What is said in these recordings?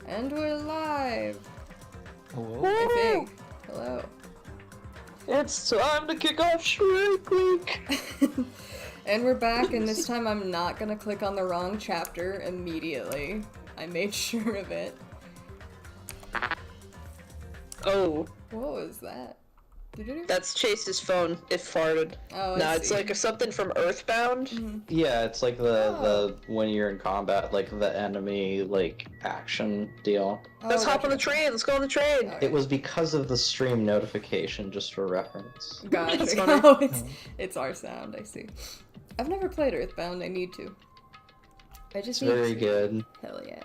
And we're live! Hello? I think. Hello. It's time to kick off Shrink Week! And we're back, and this time I'm not gonna click on the wrong chapter immediately. I made sure of it. Oh. What was that? That's Chase's phone. It farted. Oh, No, I it's see. like something from Earthbound. Mm-hmm. Yeah, it's like the when you're in combat, like the enemy like action deal. Let's hop on the train. Let's go on the train. Okay. It was because of the stream notification, just for reference. Gotcha. That's funny. Oh, it's our sound, I see. I've never played Earthbound, I need to. I just It's need very to. good. Hell yeah.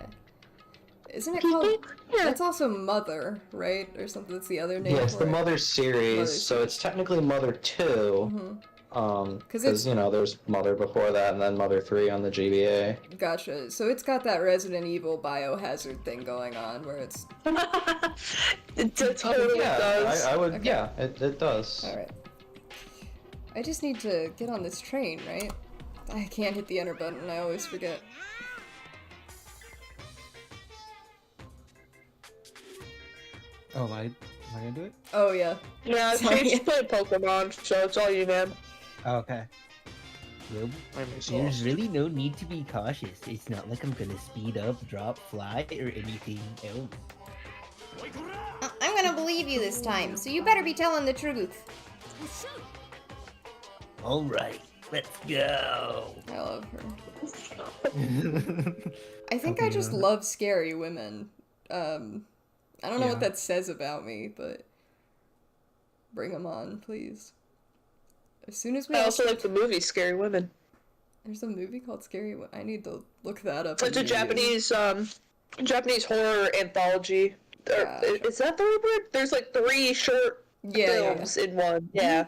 Isn't it called... That's also Mother, right? Or something, that's the other name Yeah, it's for the it? Mother series, Mother so it's technically Mother 2. Mm-hmm. Because, you know, there's Mother before that, and then Mother 3 on the GBA. Gotcha. So it's got that Resident Evil biohazard thing going on, where it's... It totally Yeah, does. I would, Okay. yeah, it does. Alright. I just need to get on this train, right? I can't hit the enter button, I always forget. Oh, am I gonna do it? Oh yeah. Yeah, Sorry. Chase played Pokemon, so it's all you, man. Oh, okay. Well, there's really no need to be cautious. It's not like I'm gonna speed up, drop, fly, or anything else. I'm gonna believe you this time, so you better be telling the truth. Alright, let's go! I love her. I think I just love scary women. I don't know what Yeah. that says about me, but bring them on, please. As soon as we I all also start- like the movie Scary Women. There's a movie called Scary Women. I need to look that up. It's a immediately. Japanese horror anthology. Gotcha. Is that the right word? There's like 3 short Yeah. films in one. Yeah.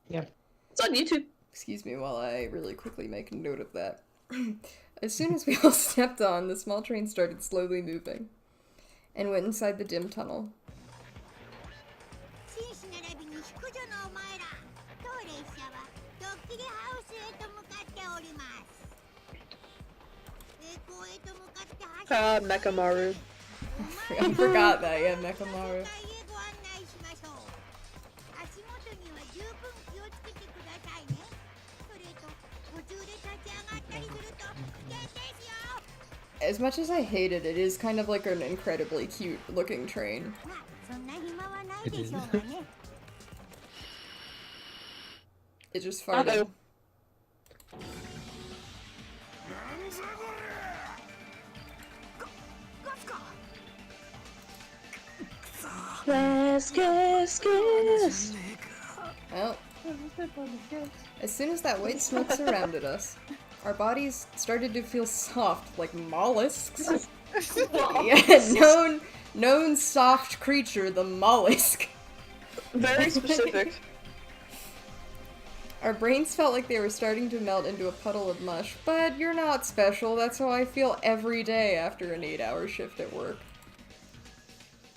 Yeah. It's on YouTube. Excuse me while I really quickly make a note of that. As soon as we all stepped on, the small train started slowly moving and went inside the dim tunnel. Mekamaru. I forgot that, yeah, Mekamaru. As much as I hate it, it is kind of like an incredibly cute looking train. It is. It just farted. Uh-oh. Well, as soon as that white smoke surrounded us, our bodies started to feel soft, like mollusks. Yeah, known soft creature, the mollusk. Very specific. Our brains felt like they were starting to melt into a puddle of mush, but you're not special. That's how I feel every day after an 8-hour shift at work.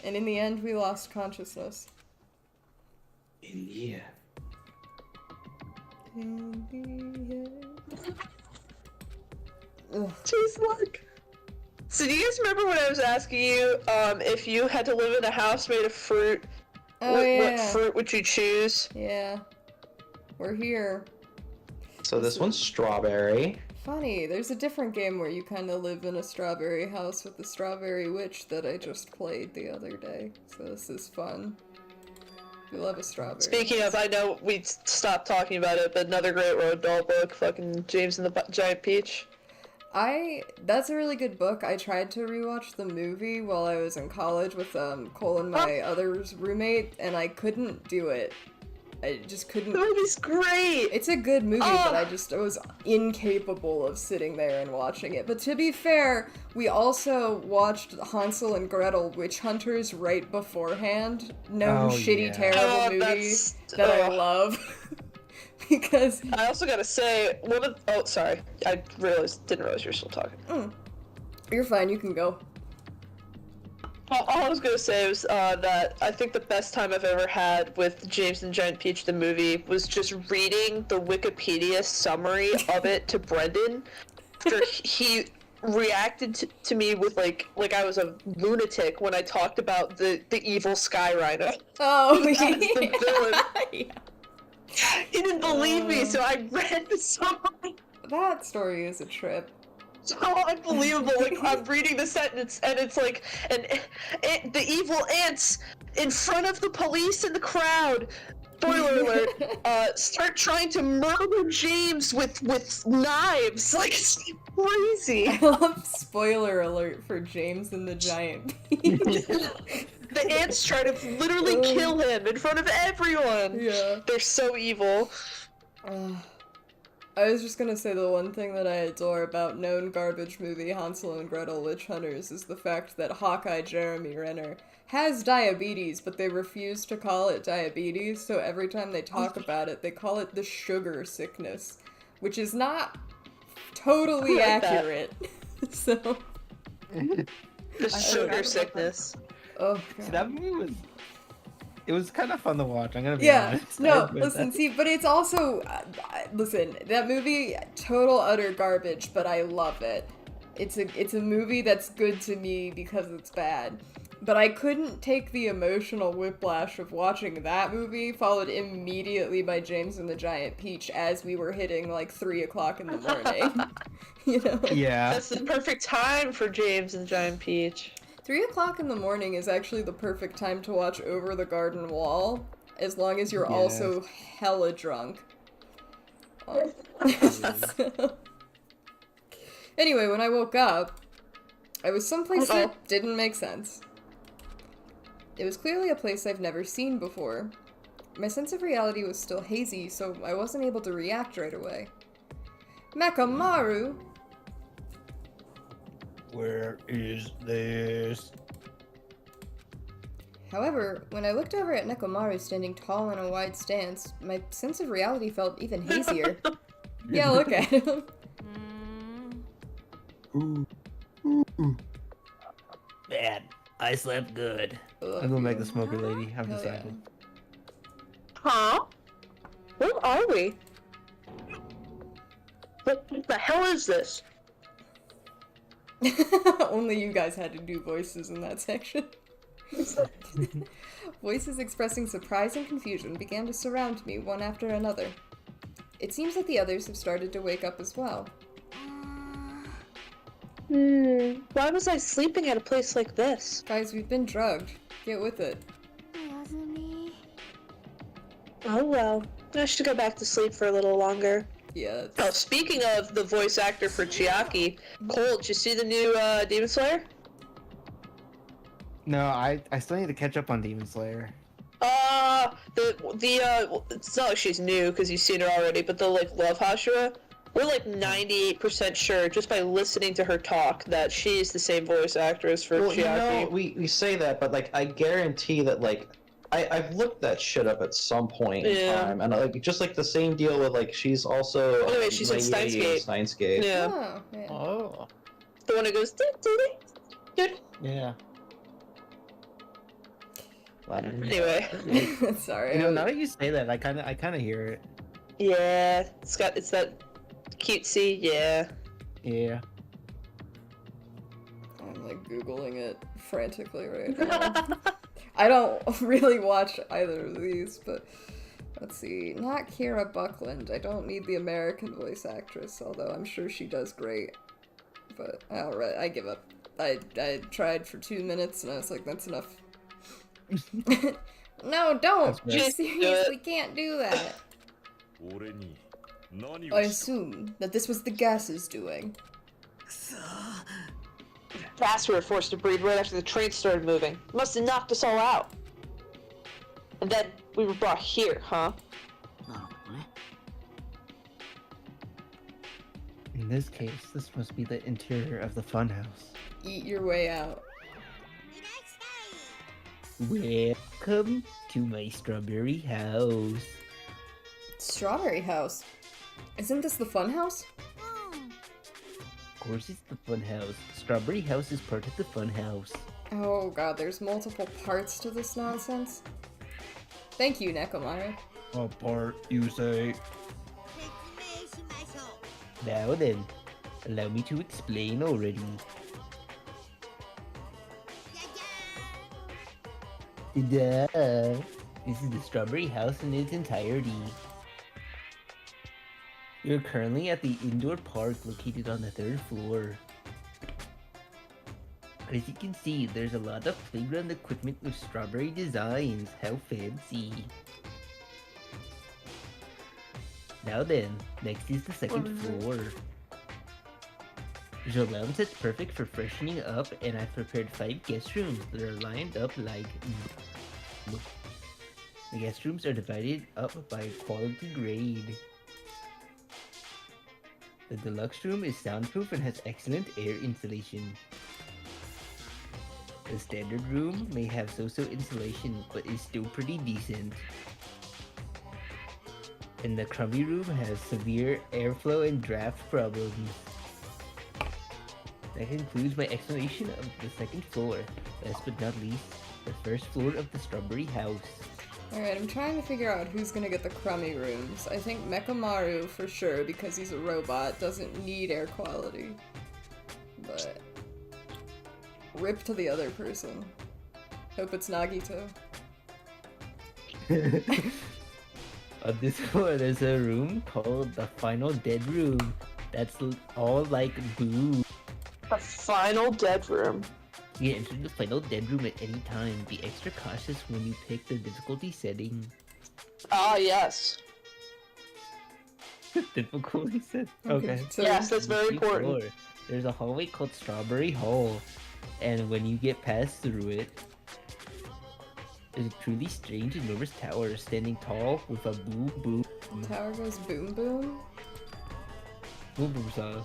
And in the end, we lost consciousness. In the end. In the end. Ugh. Jeez, look. So do you guys remember when I was asking you if you had to live in a house made of fruit, Oh, what yeah. fruit would you choose? Yeah. We're here. So this one's strawberry. Funny, there's a different game where you kind of live in a strawberry house with the strawberry witch that I just played the other day. So this is fun. We love a strawberry. Speaking of, I know we stopped talking about it, but another great road doll book, fucking James and the Giant Peach. That's a really good book. I tried to rewatch the movie while I was in college with Cole and my other roommate, and I couldn't do it. I just couldn't. The movie's great! It's a good movie, but I was incapable of sitting there and watching it. But to be fair, we also watched Hansel and Gretel Witch Hunters right beforehand. No Oh, shitty, yeah. terrible movie that's- that I love. Because I also gotta say, sorry. I didn't realize you were still talking. you're fine, you can go. All I was gonna say was that I think the best time I've ever had with James and Giant Peach the movie was just reading the Wikipedia summary of it to Brendan after he reacted to me with like I was a lunatic when I talked about the evil Sky Rhino. Oh, That's the villain. yeah. He didn't believe me, so I read the summary. That story is a trip. So unbelievable. Like, I'm reading the sentence, and it's like, the evil ants in front of the police and the crowd. Spoiler alert! Start trying to murder James with knives. Like, it's crazy. I love spoiler alert for James and the Giant Peach. The ants try to literally kill him in front of everyone. Yeah. They're so evil. I was just gonna say the one thing that I adore about known garbage movie Hansel and Gretel Witch Hunters is the fact that Hawkeye Jeremy Renner has diabetes, but they refuse to call it diabetes, so every time they talk about it, they call it the sugar sickness, which is not totally accurate. So The sugar sickness. Oh, So God. that movie was kind of fun to watch. I'm gonna be Yeah, honest. no, listen, see, but it's also, listen, that movie, total utter garbage, but I love it. It's a movie that's good to me because it's bad. But I couldn't take the emotional whiplash of watching that movie, followed immediately by James and the Giant Peach as we were hitting, like, 3 o'clock in the morning. You know? Yeah. That's the perfect time for James and Giant Peach. 3 o'clock in the morning is actually the perfect time to watch Over the Garden Wall, as long as you're also hella drunk. So- Anyway, when I woke up, I was someplace that didn't make sense. It was clearly a place I've never seen before. My sense of reality was still hazy, so I wasn't able to react right away. Mekamaru! Where is this? However, when I looked over at Nekomaru standing tall in a wide stance, my sense of reality felt even hazier. Yeah, look at him. Man, I slept good. I'm going back to smoker lady. I've Hell decided. Huh? Where are we? What the hell is this? Only you guys had to do voices in that section. Voices expressing surprise and confusion began to surround me one after another. It seems that the others have started to wake up as well. Why was I sleeping at a place like this? Guys, we've been drugged. Get with it. Oh well. I should go back to sleep for a little longer. Yeah. Oh, speaking of the voice actor for Chiaki, Cole, did you see the new Demon Slayer? No, I still need to catch up on Demon Slayer. It's not like she's new because you've seen her already, but the like Love Hashira, we're like 98% sure just by listening to her talk that she's the same voice actress for Well, Chiaki. you know, we say that, but like I guarantee that like I've looked that shit up at some point in time, and like just like the same deal with like she's also Anyway, she's in Steins Gate. Steins Gate. Yeah, Oh, yeah. Oh. the one who goes doo-doo-doo. Yeah. Anyway, Sorry. You know, now that you say that, I kind of hear it. yeah, it's that cutesy, yeah. Yeah. I'm like Googling it frantically right now. I don't really watch either of these, but let's see. Not Kira Buckland. I don't need the American voice actress, although I'm sure she does great. But alright, I give up. I tried for 2 minutes and I was like, that's enough. No, don't! That's You right. seriously can't do that. I assume that this was the gases doing. Fast we were forced to breathe right after the train started moving. Must have knocked us all out. And then we were brought here, huh? In this case, this must be the interior of the funhouse. Eat your way out. Welcome to my strawberry house. Strawberry House. Isn't this the Funhouse? Of course it's the funhouse. Strawberry house is part of the funhouse. Oh god, there's multiple parts to this nonsense. Thank you, Nekomaru. What part, you say? Now then, Allow me to explain already. Duh. This is the Strawberry House in its entirety. You're currently at the indoor park located on the 3rd floor. As you can see, there's a lot of playground equipment with strawberry designs. How fancy. Now then, next is the 2nd floor. There's a lounge that's perfect for freshening up, and I've prepared 5 guest rooms that are lined up like... The guest rooms are divided up by quality grade. The deluxe room is soundproof and has excellent air insulation. The standard room may have so-so insulation, but is still pretty decent. And the crummy room has severe airflow and draft problems. That concludes my explanation of the 2nd floor. Last but not least, the 1st floor of the Strawberry House. Alright, I'm trying to figure out who's gonna get the crummy rooms. I think Mechamaru for sure, because he's a robot, doesn't need air quality. But... rip to the other person. Hope it's Nagito. On this floor, there's a room called the Final Dead Room. That's all like boo. The final dead room. You can enter the Final Dead Room at any time. Be extra cautious when you pick the difficulty setting. Ah, yes. Difficulty set? Okay. So Yes, that's very important. Floor, there's a hallway called Strawberry Hall. And when you get passed through it, there's a truly strange and enormous tower standing tall with a boom boom. Tower goes boom boom? Boom boom sauce.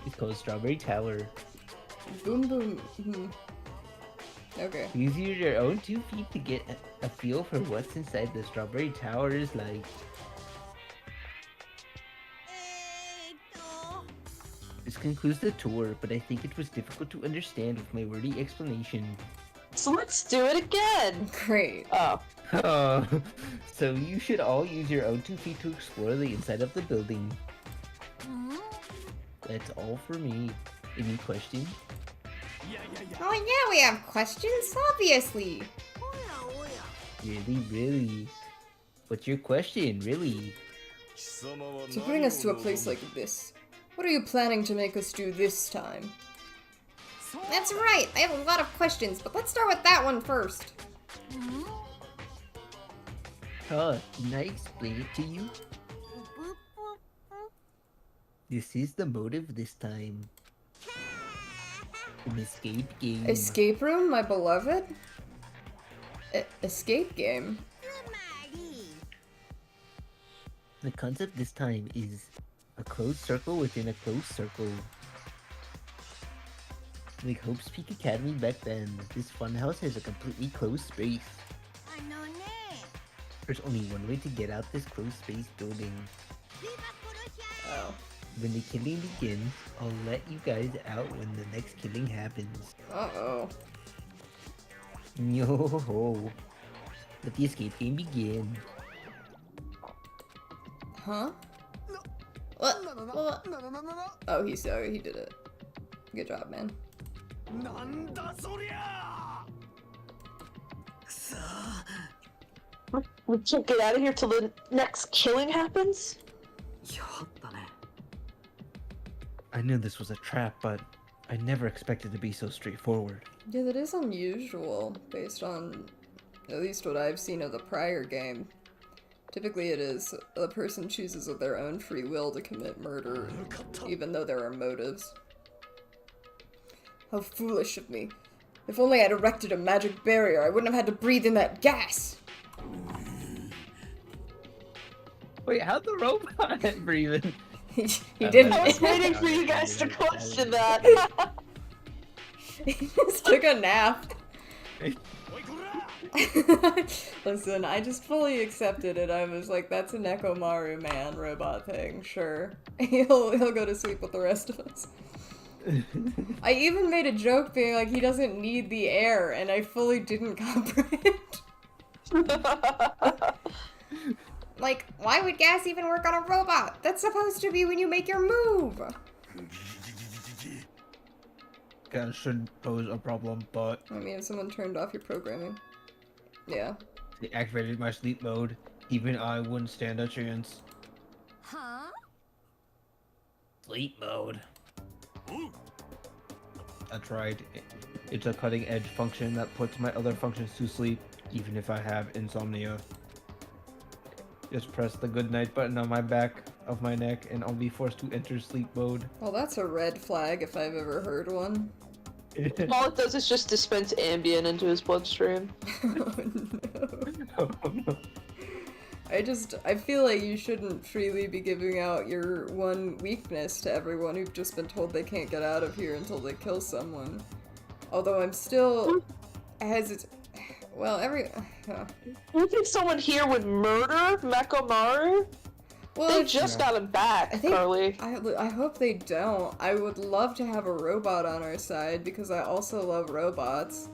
It's called Strawberry Tower. Boom boom. Okay. Use your own 2 feet to get a feel for what's inside the Strawberry Tower is like. This concludes the tour, but I think it was difficult to understand with my wordy explanation. So let's do it again. Great. Oh. Oh, so you should all use your own 2 feet to explore the inside of the building. That's all for me. Any questions? Oh yeah, we have questions, obviously. Really? What's your question, really? To bring us to a place like this, what are you planning to make us do this time? That's right, I have a lot of questions, but let's start with that one first. Can I explain it to you? This is the motive this time. An escape game. Escape room, my beloved? Escape game? The concept this time is a closed circle within a closed circle. Like Hope's Peak Academy back then, this funhouse has a completely closed space. There's only one way to get out this closed space building. Oh. When the killing begins, I'll let you guys out when the next killing happens. Uh-oh. Yo-ho-ho. Let the escape game begin. Huh? What? Oh, he did it. Good job, man. We can't get out of here till the next killing happens? I knew this was a trap, but I never expected to be so straightforward. Yeah, that is unusual, based on at least what I've seen of the prior game. Typically it is a person chooses of their own free will to commit murder, even though there are motives. How foolish of me. If only I'd erected a magic barrier, I wouldn't have had to breathe in that gas! Wait, how'd the robot breathe in? He didn't. I was waiting for you guys to question that. He just took a nap. Listen, I just fully accepted it. I was like, that's a Nekomaru man robot thing, sure. He'll go to sleep with the rest of us. I even made a joke being like, he doesn't need the air, and I fully didn't comprehend. Like, why would gas even work on a robot? That's supposed to be when you make your move! podcast shouldn't pose a problem, but I mean, if someone turned off your programming. Yeah. they activated my sleep mode. Even I wouldn't stand a chance. Huh? Sleep mode. That's right. It's a cutting edge function that puts my other functions to sleep, even if I have insomnia. Just press the good night button on my back of my neck and I'll be forced to enter sleep mode. Well, that's a red flag if I've ever heard one. All it does is just dispense Ambien into his bloodstream. Oh no. I feel like you shouldn't freely be giving out your one weakness to everyone who've just been told they can't get out of here until they kill someone. Although I'm still hesitant. Well, You think someone here would murder Mekamaru? Well, They just got him back, Carly. I hope they don't. I would love to have a robot on our side because I also love robots.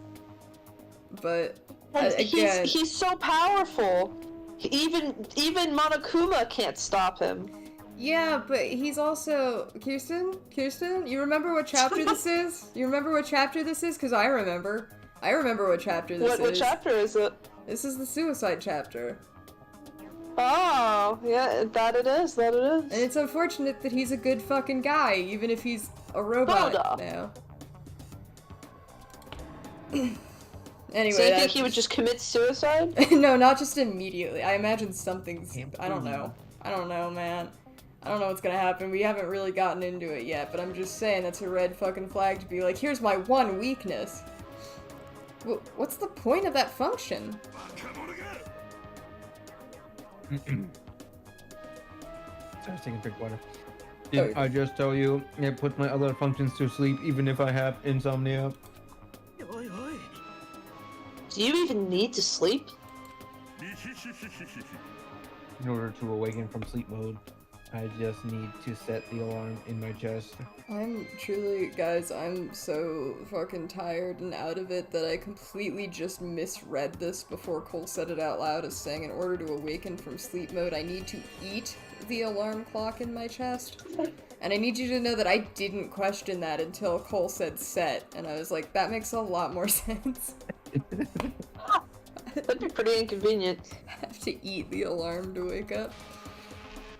But again, he's so powerful. Even Monokuma can't stop him. yeah, but he's also Kirsten, you remember what chapter this is? You remember what chapter this is? Because I remember. I remember what chapter this is. What chapter is it? This is the suicide chapter. Oh, yeah, that it is. And it's unfortunate that he's a good fucking guy, even if he's a robot now. Anyway, so you think he would just commit suicide? No, not just immediately. I imagine something's... I don't know. I don't know, man. I don't know what's gonna happen. We haven't really gotten into it yet, but I'm just saying that's a red fucking flag to be like, here's my one weakness. What's the point of that function? Sorry, taking a drink of water. Did I just tell you it puts my other functions to sleep even if I have insomnia? Do you even need to sleep? In order to awaken from sleep mode, I just need to set the alarm in my chest. I'm truly, guys, I'm so fucking tired and out of it that I completely just misread this before Cole said it out loud as saying in order to awaken from sleep mode, I need to eat the alarm clock in my chest. And I need you to know that I didn't question that until Cole said set, and I was like, that makes a lot more sense. That'd be pretty inconvenient. I have to eat the alarm to wake up.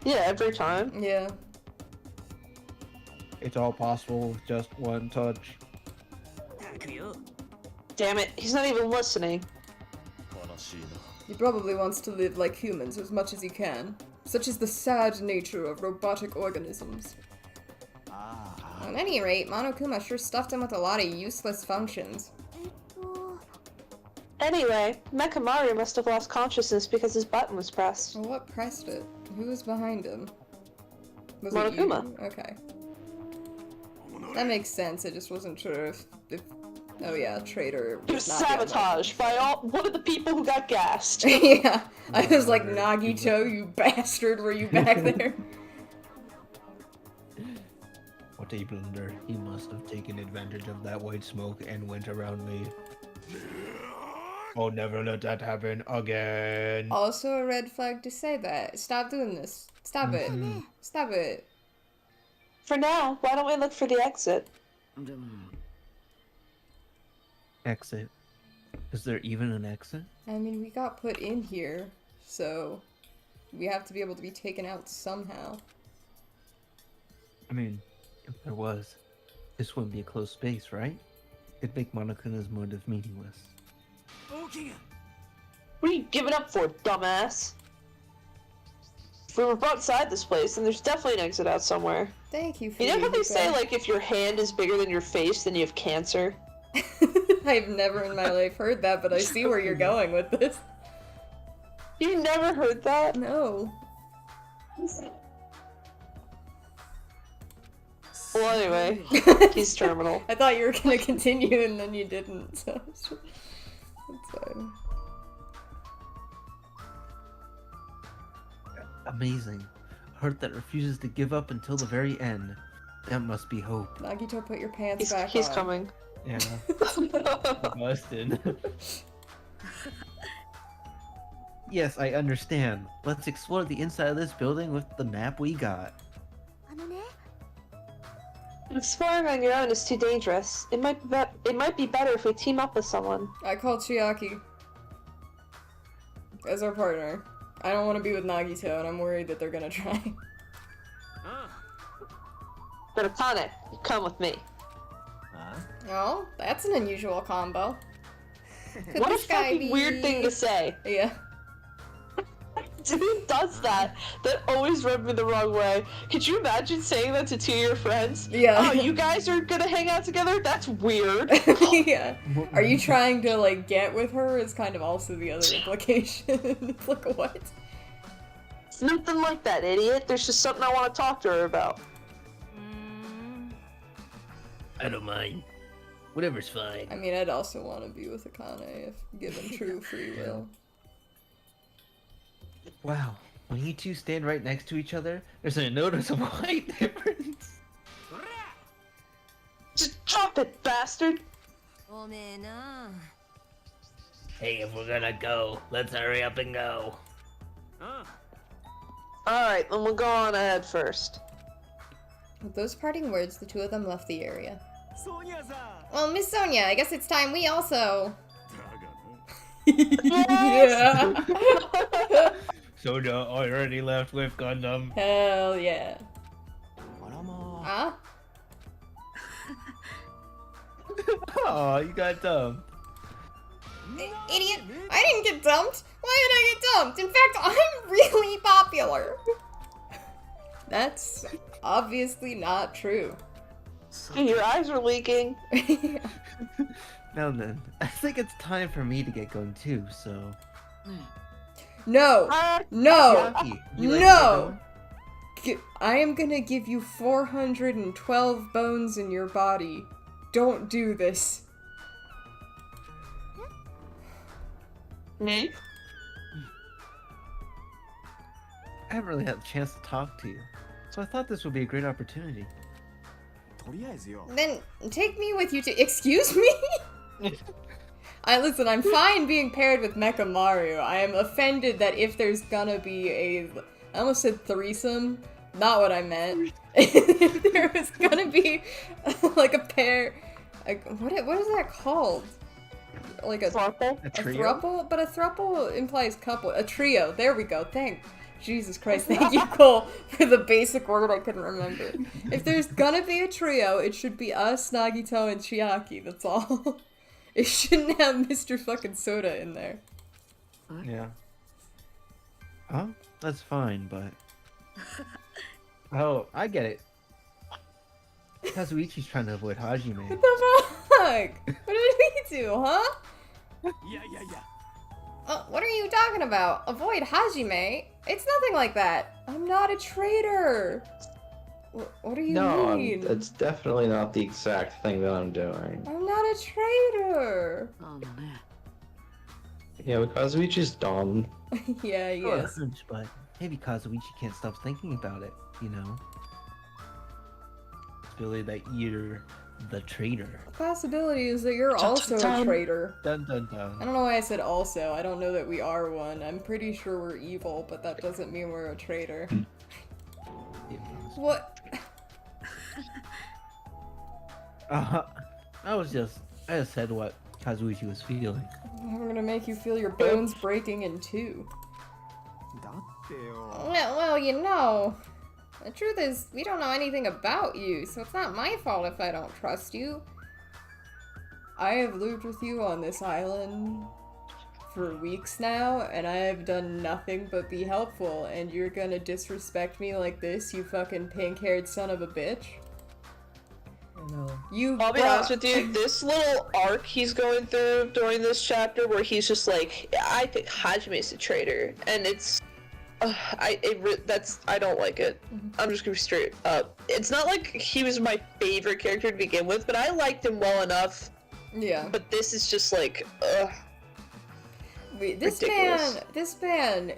Yeah, every time. Yeah. It's all possible with just one touch. Damn it, he's not even listening. He probably wants to live like humans as much as he can. Such is the sad nature of robotic organisms. At any rate, Monokuma sure stuffed him with a lot of useless functions. Anyway, Mekamaru must have lost consciousness because his button was pressed. Well, what pressed it? Who was behind him? Was Monokuma. It you? Okay. That makes sense, I just wasn't sure if oh yeah, traitor He was not the sabotaged by one of the people who got gassed. Yeah, I was like, Nagito, you bastard, were you back there? What a blunder. He must have taken advantage of that white smoke and went around me. I'll never let that happen again. Also a red flag to say that. Stop doing this. Stop it. Stop it. For now, why don't we look for the exit? Exit? Is there even an exit? I mean, we got put in here, so we have to be able to be taken out somehow. I mean, if there was, this wouldn't be a closed space, right? It'd make Monokuna's motive meaningless. What are you giving up for, dumbass? If we were outside this place, then there's definitely an exit out somewhere. Thank you for You know how they your say, feedback. like, if your hand is bigger than your face, then you have cancer? I've never in my life heard that, but I see where you're going with this. You never heard that? No. Well, anyway, he's terminal. I thought you were gonna continue and then you didn't, so that's fine. Amazing. A heart that refuses to give up until the very end. That must be hope. Nagito, put your pants back He's on. coming. Yeah. Busted. Yes, I understand. Let's explore the inside of this building with the map we got. Exploring on your own is too dangerous. It might be better if we team up with someone. I call Chiaki as our partner. I don't want to be with Nagito, and I'm worried that they're gonna try. But Akane, come with me. Oh, that's an unusual combo. Could What a this guy fucking be... weird thing to say. Yeah. Who does that? That always rubbed me the wrong way. Could you imagine saying that to two of your friends? Yeah. Oh, you guys are gonna hang out together? That's weird. Yeah. Are you trying to, like, get with her is kind of also the other implication. It's like, what? It's nothing like that, idiot. There's just something I want to talk to her about. I don't mind. Whatever's fine. I mean, I'd also want to be with Akane if given true free will. Wow, when you two stand right next to each other, there's a noticeable height difference. Just drop it, bastard! Hey, if we're gonna go, let's hurry up and go. Alright, then we'll go on ahead first. With those parting words, the two of them left the area. Well, Miss Sonia, I guess it's time we also... Yeah. Soda already left with Gundam. Hell yeah. Huh? Oh, you got dumb. Idiot! I didn't get dumped! Why did I get dumped? In fact, I'm really popular! That's obviously not true. Your eyes are leaking. Now then, I think it's time for me to get going too, so... No! No! Chiaki, you like to No! get I am gonna give you 412 bones in your body. Don't do this. Me? going? I haven't really had a chance to talk to you, so I thought this would be a great opportunity. Then take me with you to— Excuse me? Listen, I'm fine being paired with Mecha Mario. I am offended that if there's gonna be a— I almost said threesome. Not what I meant. If there was gonna be like a pair— what is that called? Like a— Thruple? A a trio? thruple? But a thruple implies couple. A trio. There we go. Jesus Christ, thank you, Cole, for the basic word I couldn't remember. If there's gonna be a trio, it should be us, Nagito, and Chiaki, that's all. It shouldn't have Mr. fucking Soda in there. Yeah. Oh, that's fine, but... Oh, I get it. Kazuichi's trying to avoid Hajime. What the fuck? What did we do, huh? What are you talking about? Avoid Hajime? It's nothing like that. I'm not a traitor. What do you mean? It's definitely not the exact thing that I'm doing. I'm not a traitor. Yeah, but Kazuichi's dumb. Yeah, yes. But maybe Kazuichi can't stop thinking about it, you know? It's really that you're the traitor. The possibility is that you're also a traitor. Dun dun dun. I don't know why I said also. I don't know that we are one. I'm pretty sure we're evil, but that doesn't mean we're a traitor. What? I just said what Kazuichi was feeling. I'm gonna make you feel your bones breaking in two. Well, you know, the truth is, we don't know anything about you, so it's not my fault if I don't trust you. I have lived with you on this island for weeks now, and I have done nothing but be helpful, and you're gonna disrespect me like this, you fucking pink-haired son of a bitch? No. I'll be honest with you, this little arc he's going through during this chapter where he's just like, I think Hajime's a traitor, and it's... I don't like it. I'm just gonna be straight up. It's not like he was my favorite character to begin with, but I liked him well enough. Yeah. But this is just like, ugh. This man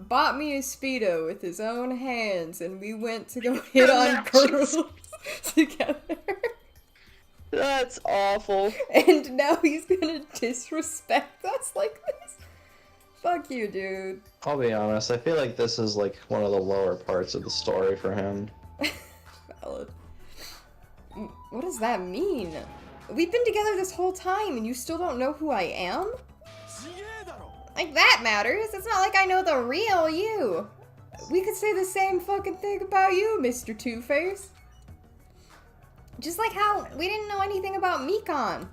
bought me a Speedo with his own hands, and we went to go hit on girls together. That's awful. And now he's gonna disrespect us like this? Fuck you, dude. I'll be honest, I feel like this is like one of the lower parts of the story for him. Valid. What does that mean? We've been together this whole time and you still don't know who I am? Like, that matters. It's not like I know the real you. We could say the same fucking thing about you, Mr. Two-Face. Just like how we didn't know anything about Mikan.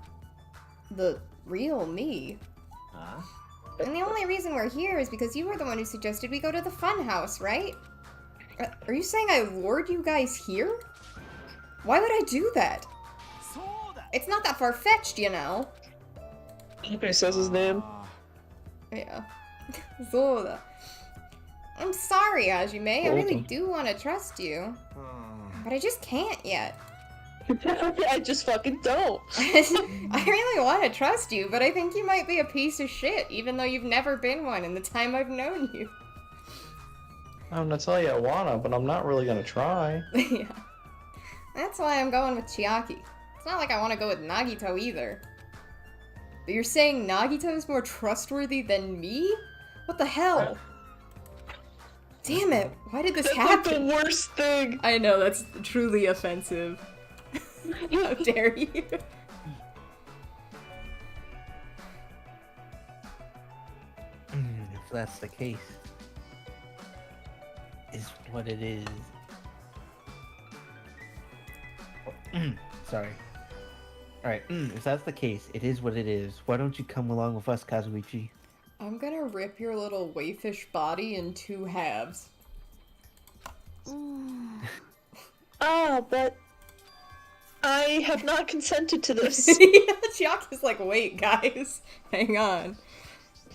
The real me. Huh? And the only reason we're here is because you were the one who suggested we go to the Funhouse, right? Are you saying I lured you guys here? Why would I do that? It's not that far-fetched, you know. He says his name. Yeah. Zoda. I'm sorry, Hajime. I really do want to trust you. But I just can't yet. I just fucking don't. I really want to trust you, but I think you might be a piece of shit, even though you've never been one in the time I've known you. I'm gonna tell you I wanna, but I'm not really gonna try. Yeah. That's why I'm going with Chiaki. It's not like I want to go with Nagito either. But you're saying Nagito is more trustworthy than me? What the hell? Damn it, why did this happen? That's like the worst thing. I know, that's truly offensive. How dare you? If that's the case, is what it is. Sorry. Alright, if that's the case, it is what it is. Why don't you come along with us, Kazuichi? I'm gonna rip your little wayfish body in 2 halves. But I have not consented to this. Chiaki's like, wait, guys, hang on.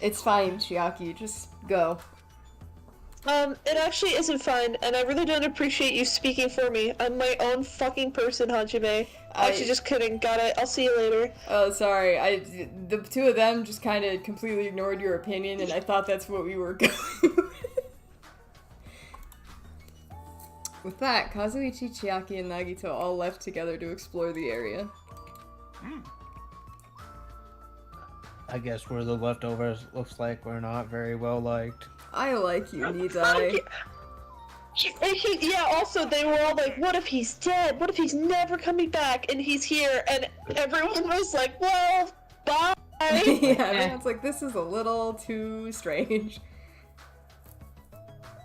It's fine, Chiaki, just go. It actually isn't fine, and I really don't appreciate you speaking for me. I'm my own fucking person, Hajime. Actually, just kidding. Got it. I'll see you later. Oh, sorry. The 2 of them just kind of completely ignored your opinion, and I thought that's what we were going with. With that, Kazuichi, Chiaki, and Nagito all left together to explore the area. I guess we're the leftovers. Looks like we're not very well liked. I like you, Nidai. Yeah, also, they were all like, what if he's dead? What if he's never coming back and he's here? And everyone was like, well, bye! Yeah, everyone's like, this is a little too strange.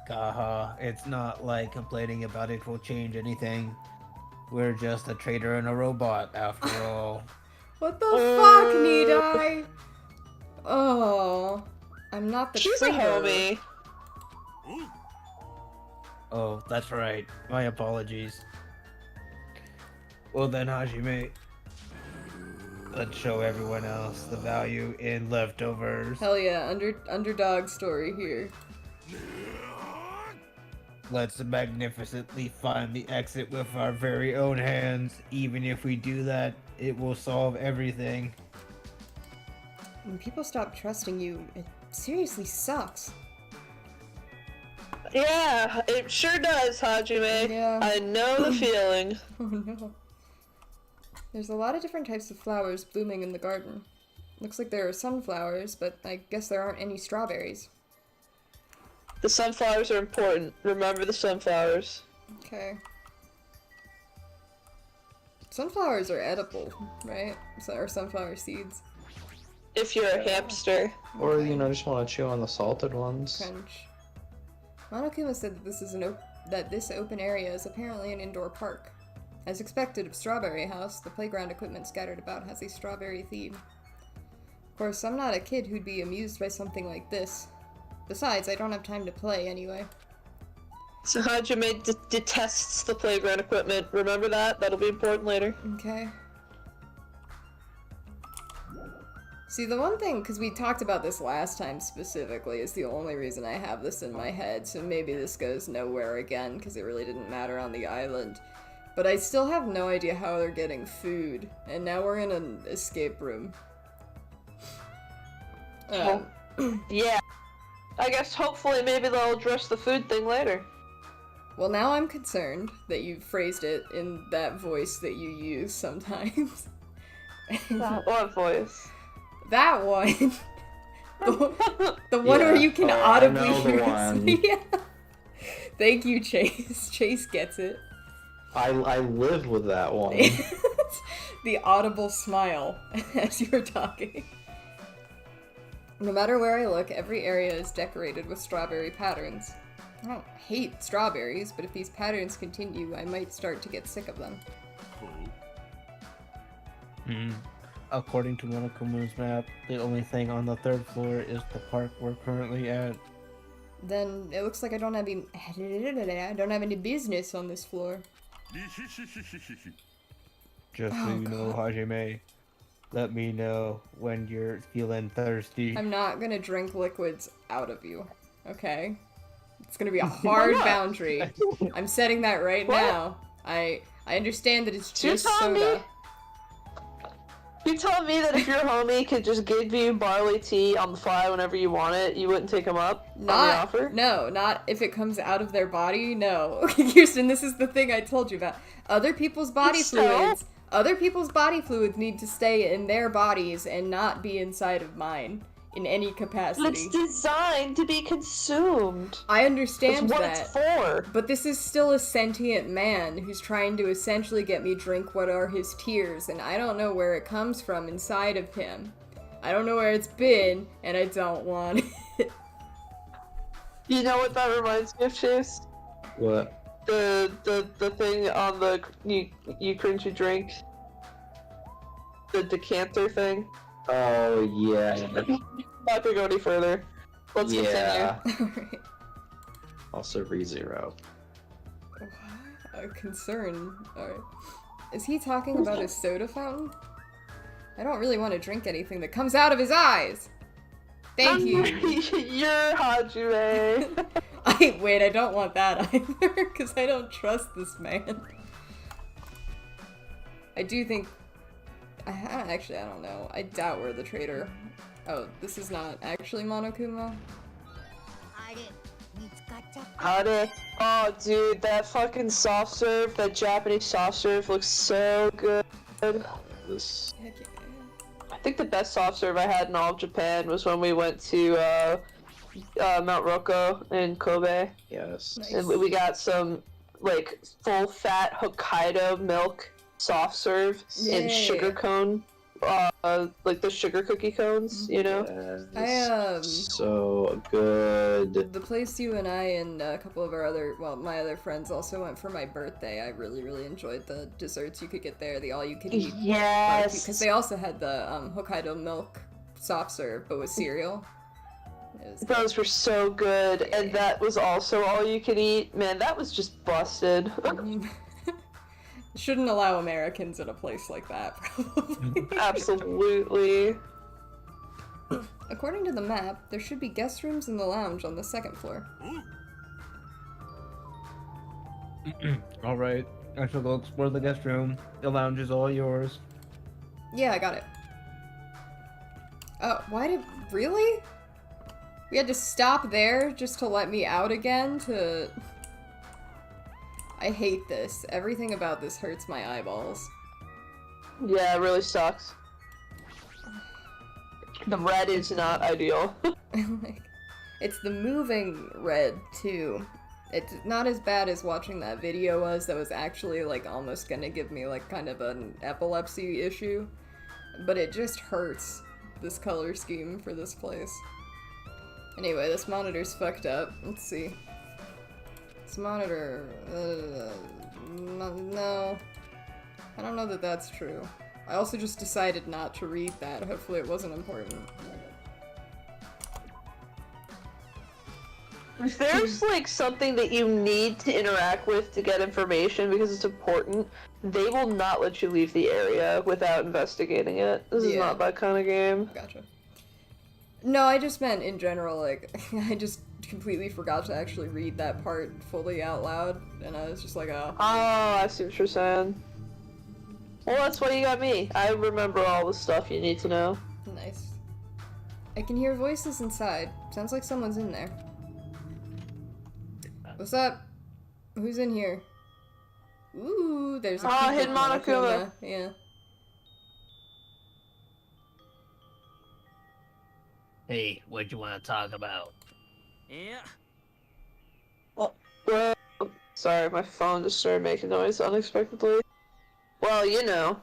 Gaha, it's not like complaining about it will change anything. We're just a traitor and a robot, after all. What the fuck, Nidai? Oh, I'm not the She's traitor. a homie. Oh, that's right. My apologies. Well then, Hajime, let's show everyone else the value in leftovers. Hell yeah, underdog story here. Let's magnificently find the exit with our very own hands. Even if we do that, it will solve everything. When people stop trusting you, it seriously sucks. Yeah, it sure does, Hajime. Yeah. I know the feeling. Oh no. There's a lot of different types of flowers blooming in the garden. Looks like there are sunflowers, but I guess there aren't any strawberries. The sunflowers are important. Remember the sunflowers. Okay. Sunflowers are edible, right? Or sunflower seeds. If you're a hamster. Or, you know, just want to chew on the salted ones. Crunch. Monokuma said that this open area is apparently an indoor park. As expected of Strawberry House, the playground equipment scattered about has a strawberry theme. Of course, I'm not a kid who'd be amused by something like this. Besides, I don't have time to play anyway. So Hajime detests the playground equipment. Remember that? That'll be important later. Okay. See, the one thing, because we talked about this last time specifically, is the only reason I have this in my head, so maybe this goes nowhere again, because it really didn't matter on the island. But I still have no idea how they're getting food, and now we're in an escape room. Yeah. I guess hopefully maybe they'll address the food thing later. Well, now I'm concerned that you phrased it in that voice that you use sometimes. What voice? That one. The one where you can audibly I know the hear us. one. Yeah. Thank you, Chase. Chase gets it. I live with that one. The audible smile as you were talking. No matter where I look, every area is decorated with strawberry patterns. I don't hate strawberries, but if these patterns continue, I might start to get sick of them. According to Monokuma's map, the only thing on the 3rd floor is the park we're currently at. Then it looks like I don't have any business on this floor. Just so you know, Hajime, let me know when you're feeling thirsty. I'm not gonna drink liquids out of you, okay? It's gonna be a hard boundary. I'm setting that right now. I understand that it's just soda. You telling me that if your homie could just give you barley tea on the fly whenever you want it, you wouldn't take him up on the offer? No, not if it comes out of their body, no. Kirsten, this is the thing I told you about. Other people's body fluids need to stay in their bodies and not be inside of mine in any capacity. It's designed to be consumed. I understand That's what that. it's for. But this is still a sentient man who's trying to essentially get me drink what are his tears, and I don't know where it comes from inside of him. I don't know where it's been, and I don't want it. You know what that reminds me of, Chase? What? The thing on the you cringe you drink. The decanter thing. Oh yeah. Not gonna go any further. Let's continue. Alright. Also ReZero. A concern. Alright. Is he talking about his soda fountain? I don't really want to drink anything that comes out of his eyes! Thank you! You're Hajime! Wait, I don't want that either, because I don't trust this man. I do think... Actually, I don't know. I doubt we're the traitor. Oh, this is not actually Monokuma? Howdy. Oh, dude, that fucking soft serve, that Japanese soft serve looks so good. This. Heck yeah. I think the best soft serve I had in all of Japan was when we went to Mount Roko in Kobe. Yes. Nice. And we got some, like, full-fat Hokkaido milk soft serve in Yay. sugar cone, like the sugar cookie cones, you know? Yes. So good. The place you and I and a couple of my other friends also went for my birthday. I really, really enjoyed the desserts you could get there, the all-you-can-eat. Yes! Because they also had the Hokkaido milk soft serve, but with cereal. Those were so good, and that was also all you could eat. Man, that was just busted. Shouldn't allow Americans in a place like that, probably. Absolutely. According to the map, there should be guest rooms in the lounge on the 2nd floor. Alright, I shall go explore the guest room. The lounge is all yours. Yeah, I got it. Oh, really? We had to stop there just to let me out again to... I hate this. Everything about this hurts my eyeballs. Yeah, it really sucks. The red is not ideal. It's the moving red, too. It's not as bad as watching that video was that was actually, like, almost gonna give me, like, kind of an epilepsy issue. But it just hurts, this color scheme for this place. Anyway, this monitor's fucked up. Let's see. This monitor... no. I don't know that that's true. I also just decided not to read that. Hopefully it wasn't important. If there's, like, something that you need to interact with to get information because it's important, they will not let you leave the area without investigating it. This is not that kind of game. Gotcha. No, I just meant in general, like, I just completely forgot to actually read that part fully out loud, and I was just like, oh. Oh, I see what you're saying. Well, that's why you got me. I remember all the stuff you need to know. Nice. I can hear voices inside. Sounds like someone's in there. What's up? Who's in here? Ooh, there's a cute hidden Monokuma. Yeah. Hey, what you want to talk about? Yeah. Well, Sorry, my phone just started making noise unexpectedly. Well, you know.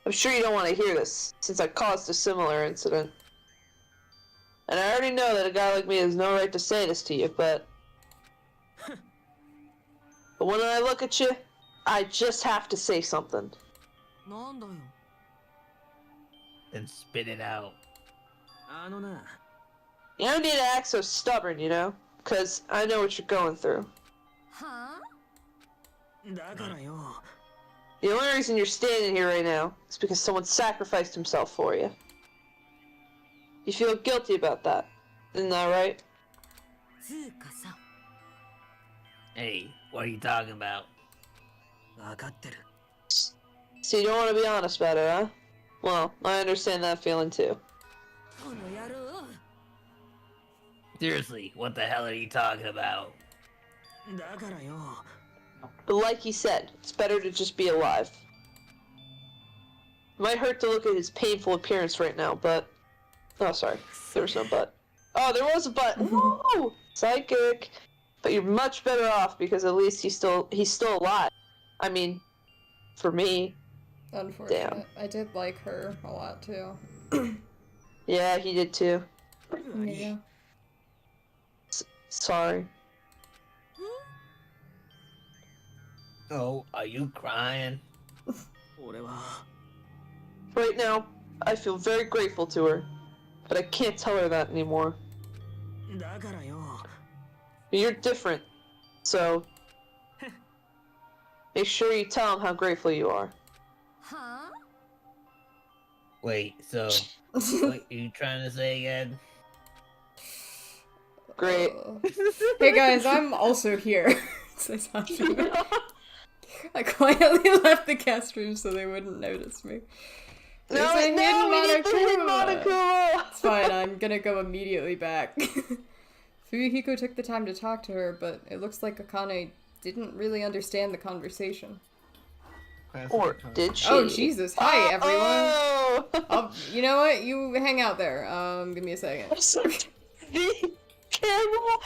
I'm sure you don't want to hear this, since I caused a similar incident. And I already know that a guy like me has no right to say this to you, but when I look at you, I just have to say something. Then spit it out. You don't need to act so stubborn, you know? Because I know what you're going through. The only reason you're standing here right now is because someone sacrificed himself for you. You feel guilty about that, isn't that right? Hey, what are you talking about? So you don't want to be honest about it, huh? Well, I understand that feeling too. Seriously, what the hell are you talking about? But like he said, it's better to just be alive. It might hurt to look at his painful appearance right now, but... Oh, sorry. There was no but. Oh, there was a but! Woo! Psychic! But you're much better off because at least he's still alive. I mean, for me. Unfortunate. Damn. I did like her a lot too. Yeah, he did too. Yeah. Sorry. Oh, are you crying? Right now, I feel very grateful to her, but I can't tell her that anymore. You're different, so make sure you tell him how grateful you are. Wait, so what are you trying to say again? Great. Hey guys, I'm also here. Says Hashi. I quietly left the guest room so they wouldn't notice me. There's a hidden Monokuma! It's fine, I'm gonna go immediately back. Fuyuhiko took the time to talk to her, but it looks like Akane didn't really understand the conversation. Or did she? Oh, Jesus. Hi, everyone. Oh! You know what? You hang out there. Give me a second. The camera,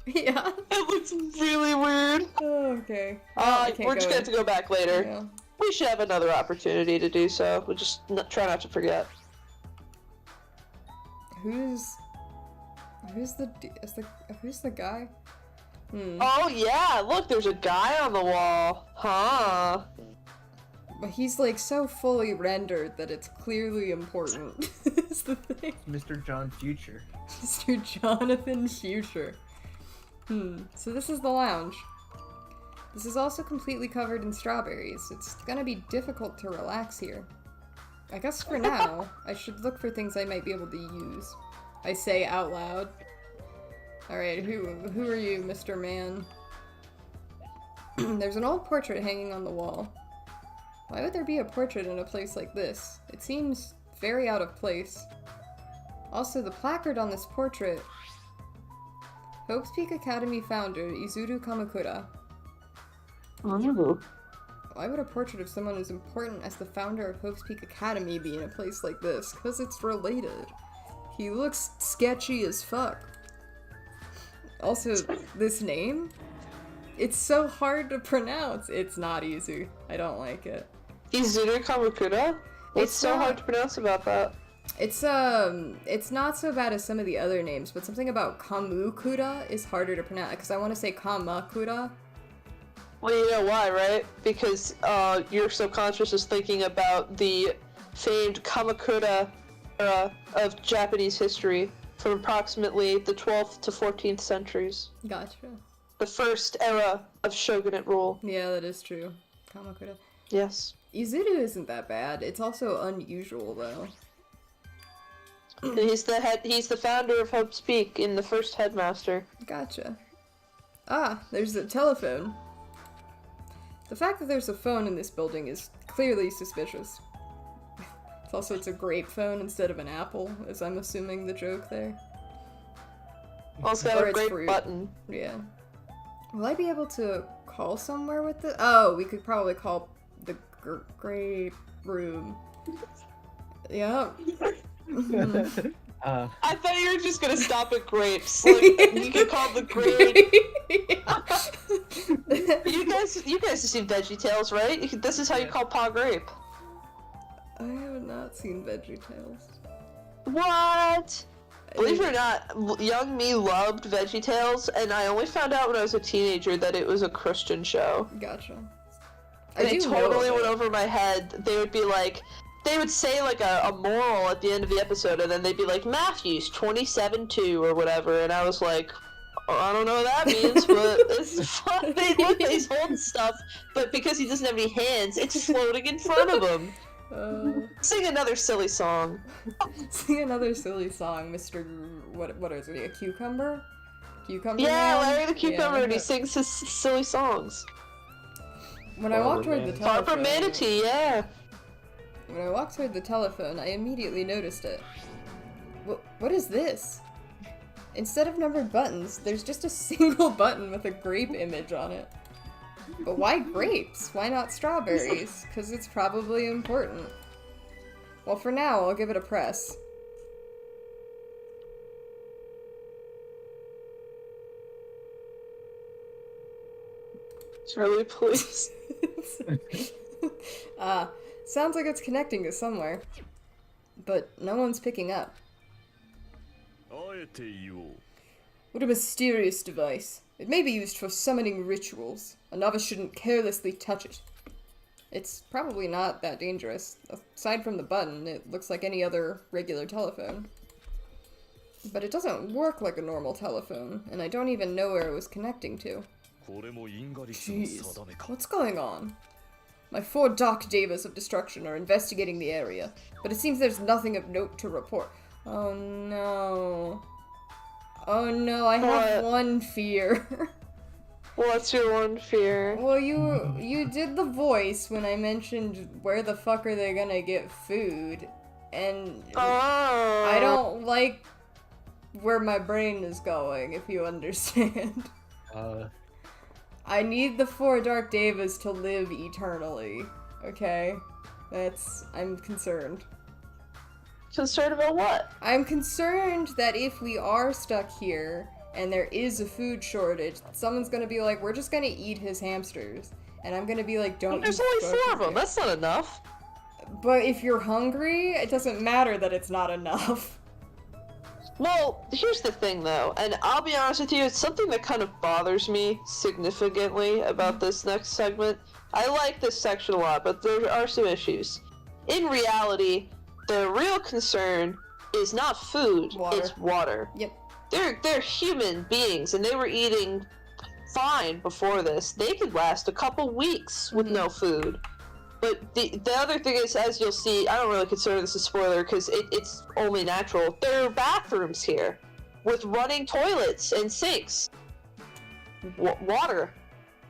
Yeah. it looks really weird. Oh, okay. Well, I can't we're just go gonna have to go back later. Yeah. We should have another opportunity to do so. We'll just try not to forget. Who's the guy? Oh yeah, look, there's a guy on the wall. Huh. But he's like so fully rendered that it's clearly important. Is the thing. Mr. John Future. Mr. Jonathan Future. So this is the lounge. This is also completely covered in strawberries. It's gonna be difficult to relax here. I guess for now, I should look for things I might be able to use. I say out loud. Alright, who are you, Mr. Man? There's an old portrait hanging on the wall. Why would there be a portrait in a place like this? It seems very out of place. Also, the placard on this portrait... Hope's Peak Academy founder, Izuru Kamakura. Oh. Why would a portrait of someone as important as the founder of Hope's Peak Academy be in a place like this? Because it's related. He looks sketchy as fuck. Also, this name? It's so hard to pronounce. It's not easy. I don't like it. Izuru Kamakura? What's so not- hard to pronounce about that? It's not so bad as some of the other names, but something about Kamukura is harder to pronounce, because I want to say Kamakura. Well, you know why, right? Because your subconscious is thinking about the famed Kamakura era of Japanese history from approximately the 12th to 14th centuries. Gotcha. The first era of shogunate rule. Yeah, that is true. Kamakura. Yes. Izuru isn't that bad. It's also unusual, though. He's the founder of Hope's Peak and the first headmaster. Gotcha. Ah, there's a telephone. The fact that there's a phone in this building is clearly suspicious. It's a grape phone instead of an apple, as I'm assuming the joke there. Well, it's got Or a it's great fruit. button. Yeah. Will I be able to call somewhere with it? Oh, we could probably call the grape room. Yep. I thought you were just gonna stop at grapes. Like, you could call the grade. You guys have seen VeggieTales, right? This is how you call Pa grape. I have not seen VeggieTales. What? Believe it or not, young me loved VeggieTales, and I only found out when I was a teenager that it was a Christian show. Gotcha. And it totally went over my head. They would be like, they would say like a moral at the end of the episode, and then they'd be like, Matthews 27:2 or whatever, and I was like, oh, I don't know what that means, but it's fun. He's holding stuff, but because he doesn't have any hands, it's floating in front of him. Sing another silly song. Sing another silly song, Mr. What is it? A cucumber? Cucumber? Yeah, man? Larry the Cucumber, Yeah, and he sings his silly songs. When I walked toward the telephone... Barbara Manatee, yeah. When I walked toward the telephone, I immediately noticed it. What is this? Instead of numbered buttons, there's just a single button with a grape image on it. But why grapes? Why not strawberries? Because it's probably important. Well, for now, I'll give it a press. Charlie, please. Sounds like it's connecting to somewhere. But no one's picking up. What a mysterious device. It may be used for summoning rituals. A novice shouldn't carelessly touch it. It's probably not that dangerous. Aside from the button, it looks like any other regular telephone. But it doesn't work like a normal telephone, and I don't even know where it was connecting to. Jeez, what's going on? My 4 Dark Devas of Destruction are investigating the area, but it seems there's nothing of note to report. Oh no. Oh no, I have one fear. What's your one fear? Well, you did the voice when I mentioned where the fuck are they gonna get food, and I don't like where my brain is going, if you understand. I need the 4 Dark Devas to live eternally, okay? I'm concerned. Concerned about what? I'm concerned that if we are stuck here, and there is a food shortage, someone's gonna be like, we're just gonna eat his hamsters. And I'm gonna be like, don't There's only 4 of them, that's not enough. But if you're hungry, it doesn't matter that it's not enough. Well, here's the thing though, and I'll be honest with you, it's something that kind of bothers me significantly about this next segment. I like this section a lot, but there are some issues. In reality, the real concern is not food, it's water. Yep. They're human beings, and they were eating fine before this. They could last a couple weeks with no food. But the other thing is, as you'll see, I don't really consider this a spoiler because it's only natural. There are bathrooms here with running toilets and sinks, water.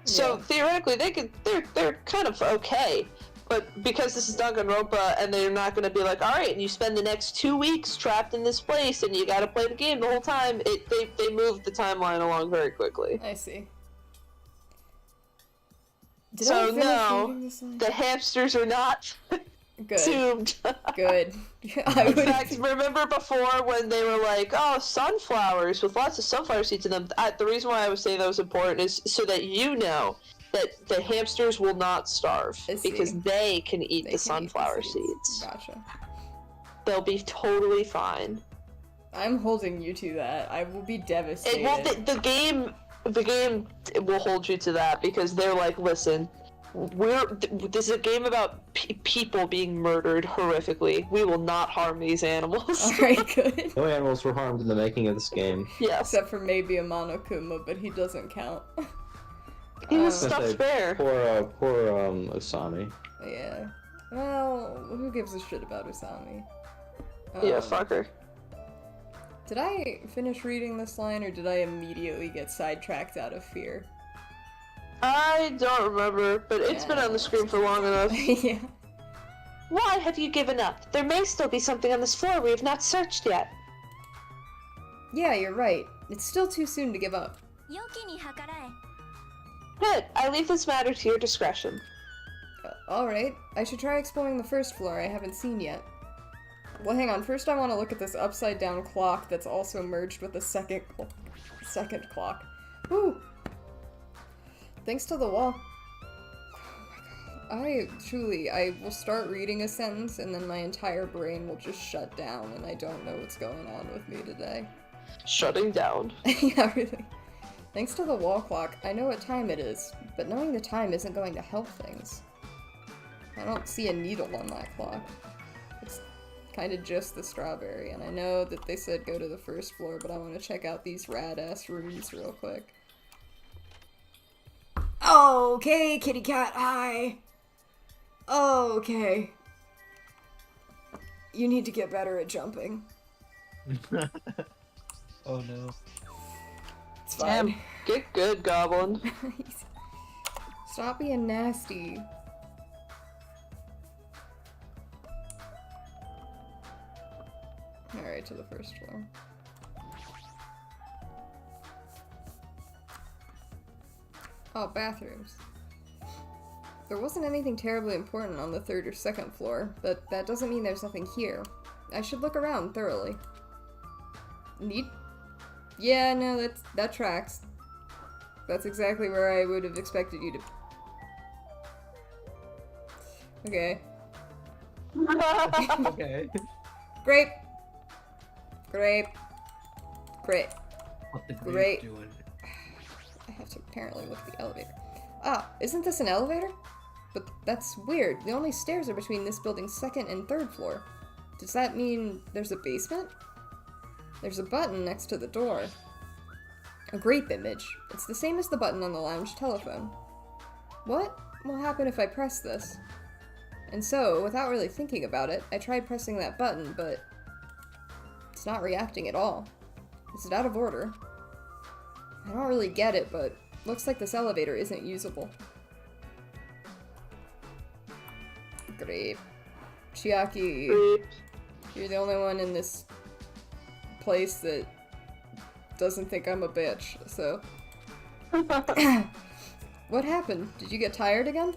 So theoretically, they're kind of okay. But because this is Danganronpa and they're not going to be like, all right, and you spend the next 2 weeks trapped in this place and you got to play the game the whole time. They moved the timeline along very quickly. I see. So no, the hamsters are not doomed. Good. In fact, remember before when they were like, oh, sunflowers with lots of sunflower seeds in them? The reason why I was saying that was important is so that you know that the hamsters will not starve because they can eat the sunflower seeds. Gotcha. They'll be totally fine. I'm holding you to that. I will be devastated. The game will hold you to that because they're like, listen, this is a game about people being murdered horrifically. We will not harm these animals. Alright, good. No animals were harmed in the making of this game. Yes. Except for maybe a Monokuma, but he doesn't count. He was stuffed bear. Poor Usami. Yeah. Well, who gives a shit about Usami? Yeah, fuck her. Did I finish reading this line, or did I immediately get sidetracked out of fear? I don't remember, but it's been on the screen for long enough. Yeah. Why have you given up? There may still be something on this floor we have not searched yet. Yeah, you're right. It's still too soon to give up. Good. I leave this matter to your discretion. Alright. I should try exploring the first floor I haven't seen yet. Well, hang on. First, I want to look at this upside-down clock that's also merged with the second clock. Woo! Thanks to the wall. Oh my god. I will start reading a sentence and then my entire brain will just shut down and I don't know what's going on with me today. Shutting down. Yeah, really. Thanks to the wall clock, I know what time it is, but knowing the time isn't going to help things. I don't see a needle on that clock. It's kind of just the strawberry, and I know that they said go to the first floor, but I want to check out these rad-ass rooms real quick. Okay, kitty cat, hi! Okay. You need to get better at jumping. Oh no. It's fine. Damn, get good, Goblin. Stop being nasty. Alright, to the first floor. Oh, bathrooms. There wasn't anything terribly important on the third or second floor, but that doesn't mean there's nothing here. I should look around thoroughly. Yeah, no, that tracks. That's exactly where I would have expected you to... Okay. Okay. Grape! Grape. Great. What the Great. grape doing? I have to apparently look at the elevator. Ah, isn't this an elevator? But that's weird. The only stairs are between this building's second and third floor. Does that mean there's a basement? There's a button next to the door. A grape image. It's the same as the button on the lounge telephone. What will happen if I press this? And so, without really thinking about it, I tried pressing that button, but it's not reacting at all. Is it out of order? I don't really get it, but looks like this elevator isn't usable. Great. Chiaki, Grape. you're the only one in this place that doesn't think I'm a bitch, so... What happened? Did you get tired again?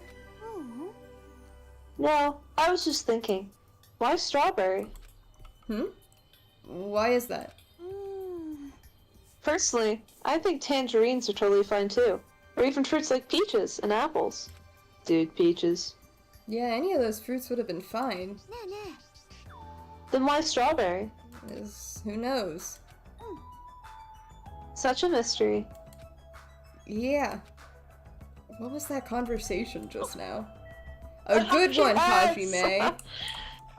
No, I was just thinking. Why strawberry? Why is that? Personally, I think tangerines are totally fine too. Or even fruits like peaches and apples. Dude, peaches. Yeah, any of those fruits would have been fine. Then why strawberry? Who knows? Such a mystery. Yeah. What was that conversation just now? A good one, Yes! Hajime!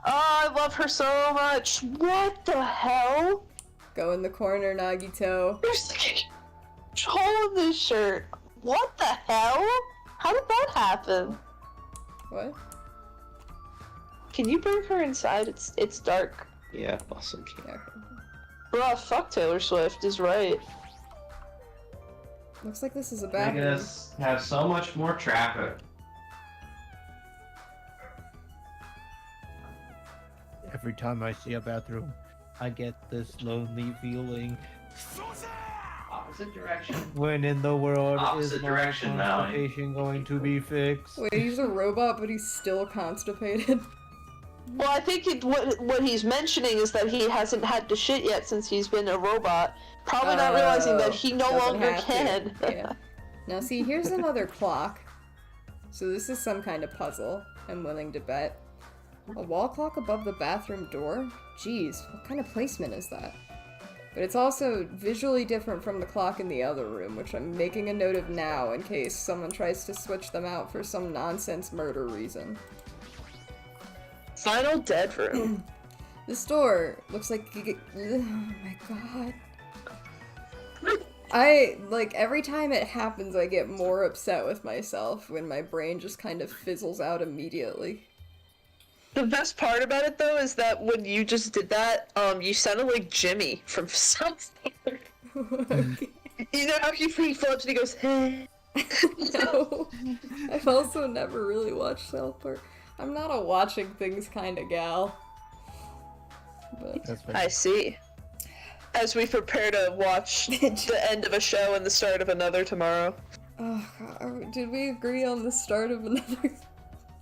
Oh, I love her so much. What the hell? Go in the corner, Nagito. There's like a hole in this shirt. What the hell? How did that happen? What? Can you bring her inside? It's dark. Yeah, awesome. Yeah. Bruh, fuck Taylor Swift is right. Looks like this is a Making bathroom. us have so much more traffic. Every time I see a bathroom, I get this lonely feeling. Opposite direction. When in the world Opposite is my direction now. constipation going to be fixed? Wait, he's a robot, but he's still constipated. Well, I think what he's mentioning is that he hasn't had to shit yet since he's been a robot. Probably not realizing that he no Doesn't longer have to. can. Yeah. Now see, here's another clock. So this is some kind of puzzle, I'm willing to bet. A wall clock above the bathroom door? Jeez, what kind of placement is that? But it's also visually different from the clock in the other room, which I'm making a note of now in case someone tries to switch them out for some nonsense murder reason. Final dead room. This door looks like... Oh my god. Every time it happens, I get more upset with myself when my brain just kind of fizzles out immediately. The best part about it, though, is that when you just did that, you sounded like Jimmy from South Park. You know how he flips and he goes, hey. No. I've also never really watched South Park. I'm not a watching things kind of gal. But That's fair. I see. As we prepare to watch the end of a show and the start of another tomorrow. oh god, did we agree on the start of another?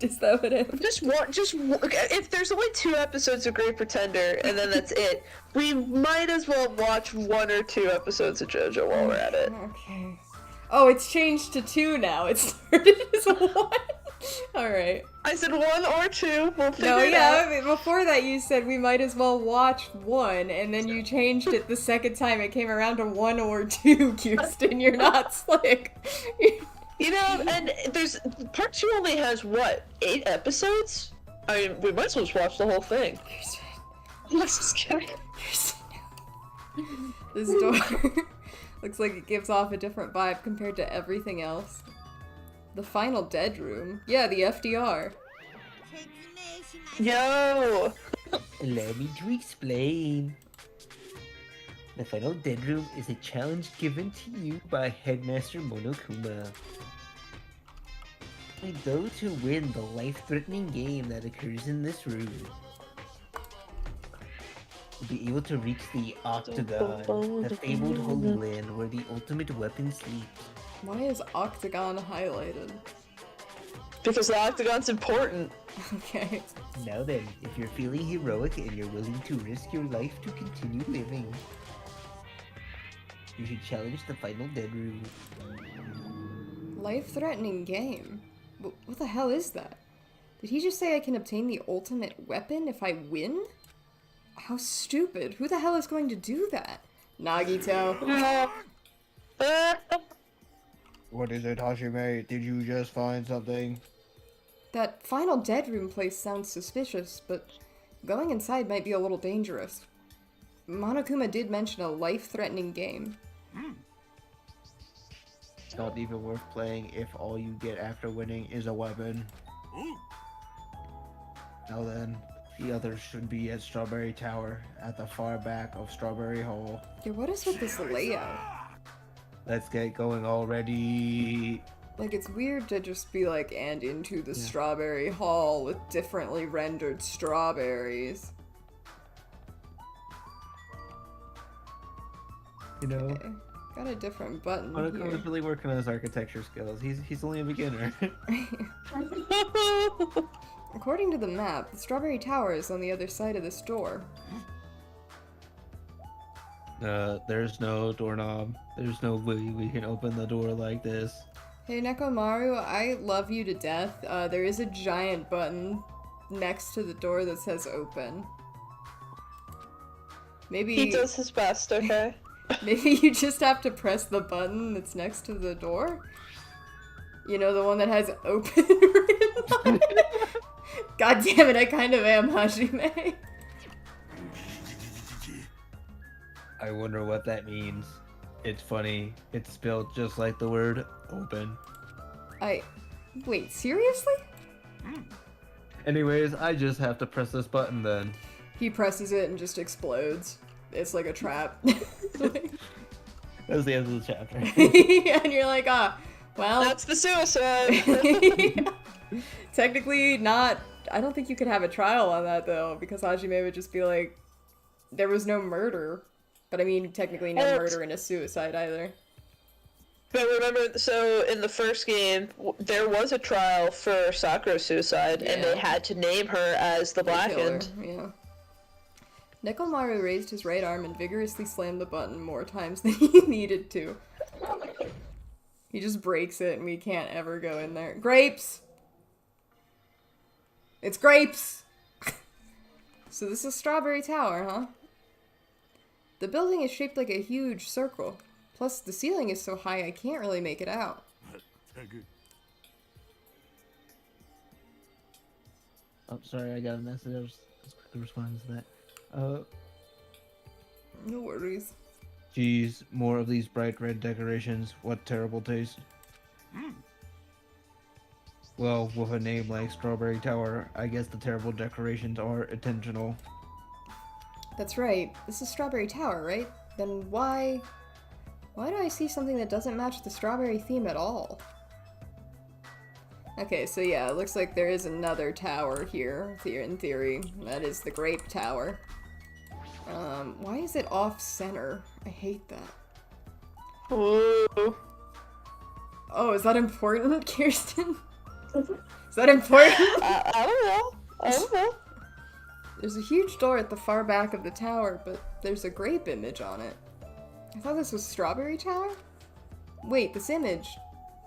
Is that what it is? If there's only 2 episodes of Great Pretender and then that's it, we might as well watch 1 or 2 episodes of JoJo while we're at it. Okay. Oh, it's changed to 2 now. It started as 1. Alright. I said 1 or 2. We'll figure No, it yeah, out. I mean, before that you said we might as well watch 1, and then you changed it the second time it came around to 1 or 2, Kirsten. You're not slick. You know, and part 2 only has, what, 8 episodes? I mean, we might as well just watch the whole thing. Let's just kidding. This door looks like it gives off a different vibe compared to everything else. The final dead room. Yeah, the FDR. Yo! Allow me to explain. The final dead room is a challenge given to you by Headmaster Monokuma. By those who win the life-threatening game that occurs in this room will be able to reach the Octagon, the fabled Holy Land where the ultimate weapon sleeps. Why is Octagon highlighted? Because the Octagon's important. Okay. Now then, if you're feeling heroic and you're willing to risk your life to continue living, you should challenge the final dead room. Life-threatening game? What the hell is that? Did he just say I can obtain the ultimate weapon if I win? How stupid. Who the hell is going to do that? Nagito. What is it, Hashime? Did you just find something? That final dead room place sounds suspicious, but going inside might be a little dangerous. Monokuma did mention a life-threatening game. It's not even worth playing if all you get after winning is a weapon. Now then, the others should be at Strawberry Tower, at the far back of Strawberry Hall. Yeah, what is with this layout? Let's get going already. Like, it's weird to just be like, and into the Strawberry Hall with differently rendered strawberries. You know, Okay. Got a different button Monokuma's here. really working on his architecture skills. He's only a beginner. According to the map, the Strawberry Tower is on the other side of this door. There's no doorknob. There's no way we can open the door like this. Hey Nekomaru, I love you to death. There is a giant button next to the door that says open. Maybe He does his best, okay? maybe you just have to press the button that's next to the door? You know, the one that has open written on it? God damn it, I kind of am, Hajime. I wonder what that means. It's funny. It's spelled just like the word open. Wait, seriously? Anyways, I just have to press this button then. He presses it and just explodes. It's like a trap. That's the end of the chapter. And you're like, well... That's the suicide! Technically not... I don't think you could have a trial on that, though, because Hajime would just be like, there was no murder. But I mean, technically no murder and a suicide either. But remember, so in the first game, there was a trial for Sakura's suicide, and they had to name her as the Blackened. Yeah. Nekomaru raised his right arm and vigorously slammed the button more times than he needed to. He just breaks it and we can't ever go in there. Grapes! It's grapes! So this is Strawberry Tower, huh? The building is shaped like a huge circle. Plus, the ceiling is so high I can't really make it out. Oh, sorry, I got a message. I was quickly responding to that. No worries. Geez, more of these bright red decorations. What terrible taste. Well, with a name like Strawberry Tower, I guess the terrible decorations are intentional. That's right. This is Strawberry Tower, right? Then why do I see something that doesn't match the strawberry theme at all? Okay, so yeah, it looks like there is another tower here in theory. That is the Grape Tower. Why is it off-center? I hate that. Ooh. Oh, is that important, Kirsten? Is that important? I don't know. I don't know. There's a huge door at the far back of the tower, but there's a grape image on it. I thought this was Strawberry Tower? Wait, this image,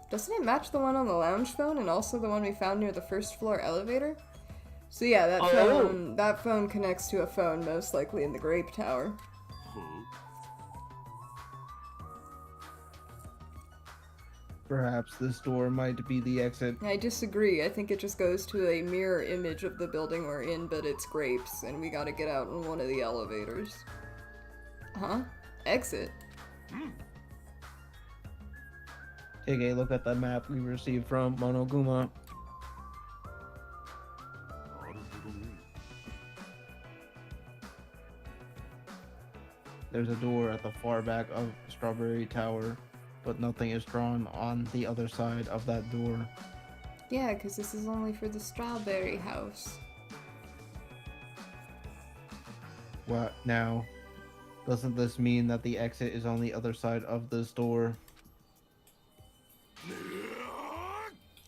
doesn't it match the one on the lounge phone and also the one we found near the first floor elevator? So yeah, that phone connects to a phone most likely in the grape tower. Perhaps this door might be the exit. I disagree. I think it just goes to a mirror image of the building we're in, but it's grapes, and we gotta get out in one of the elevators. Huh? Exit? Take a look at the map we received from Monoguma. There's a door at the far back of Strawberry Tower, but nothing is drawn on the other side of that door. Yeah, because this is only for the Strawberry House. What now? Doesn't this mean that the exit is on the other side of this door?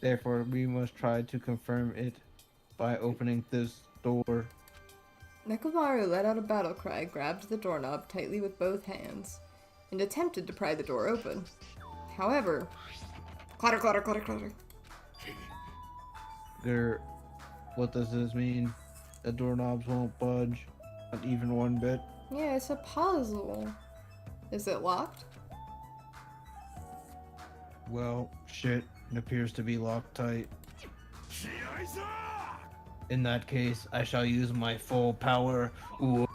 Therefore, we must try to confirm it by opening this door. Nekomaru let out a battle cry, grabbed the doorknob tightly with both hands, and attempted to pry the door open. However, clatter, clatter, clatter, clatter. What does this mean? The doorknobs won't budge, not even one bit. Yeah, it's a puzzle. Is it locked? Well, shit, it appears to be locked tight. In that case, I shall use my full power. Ooh.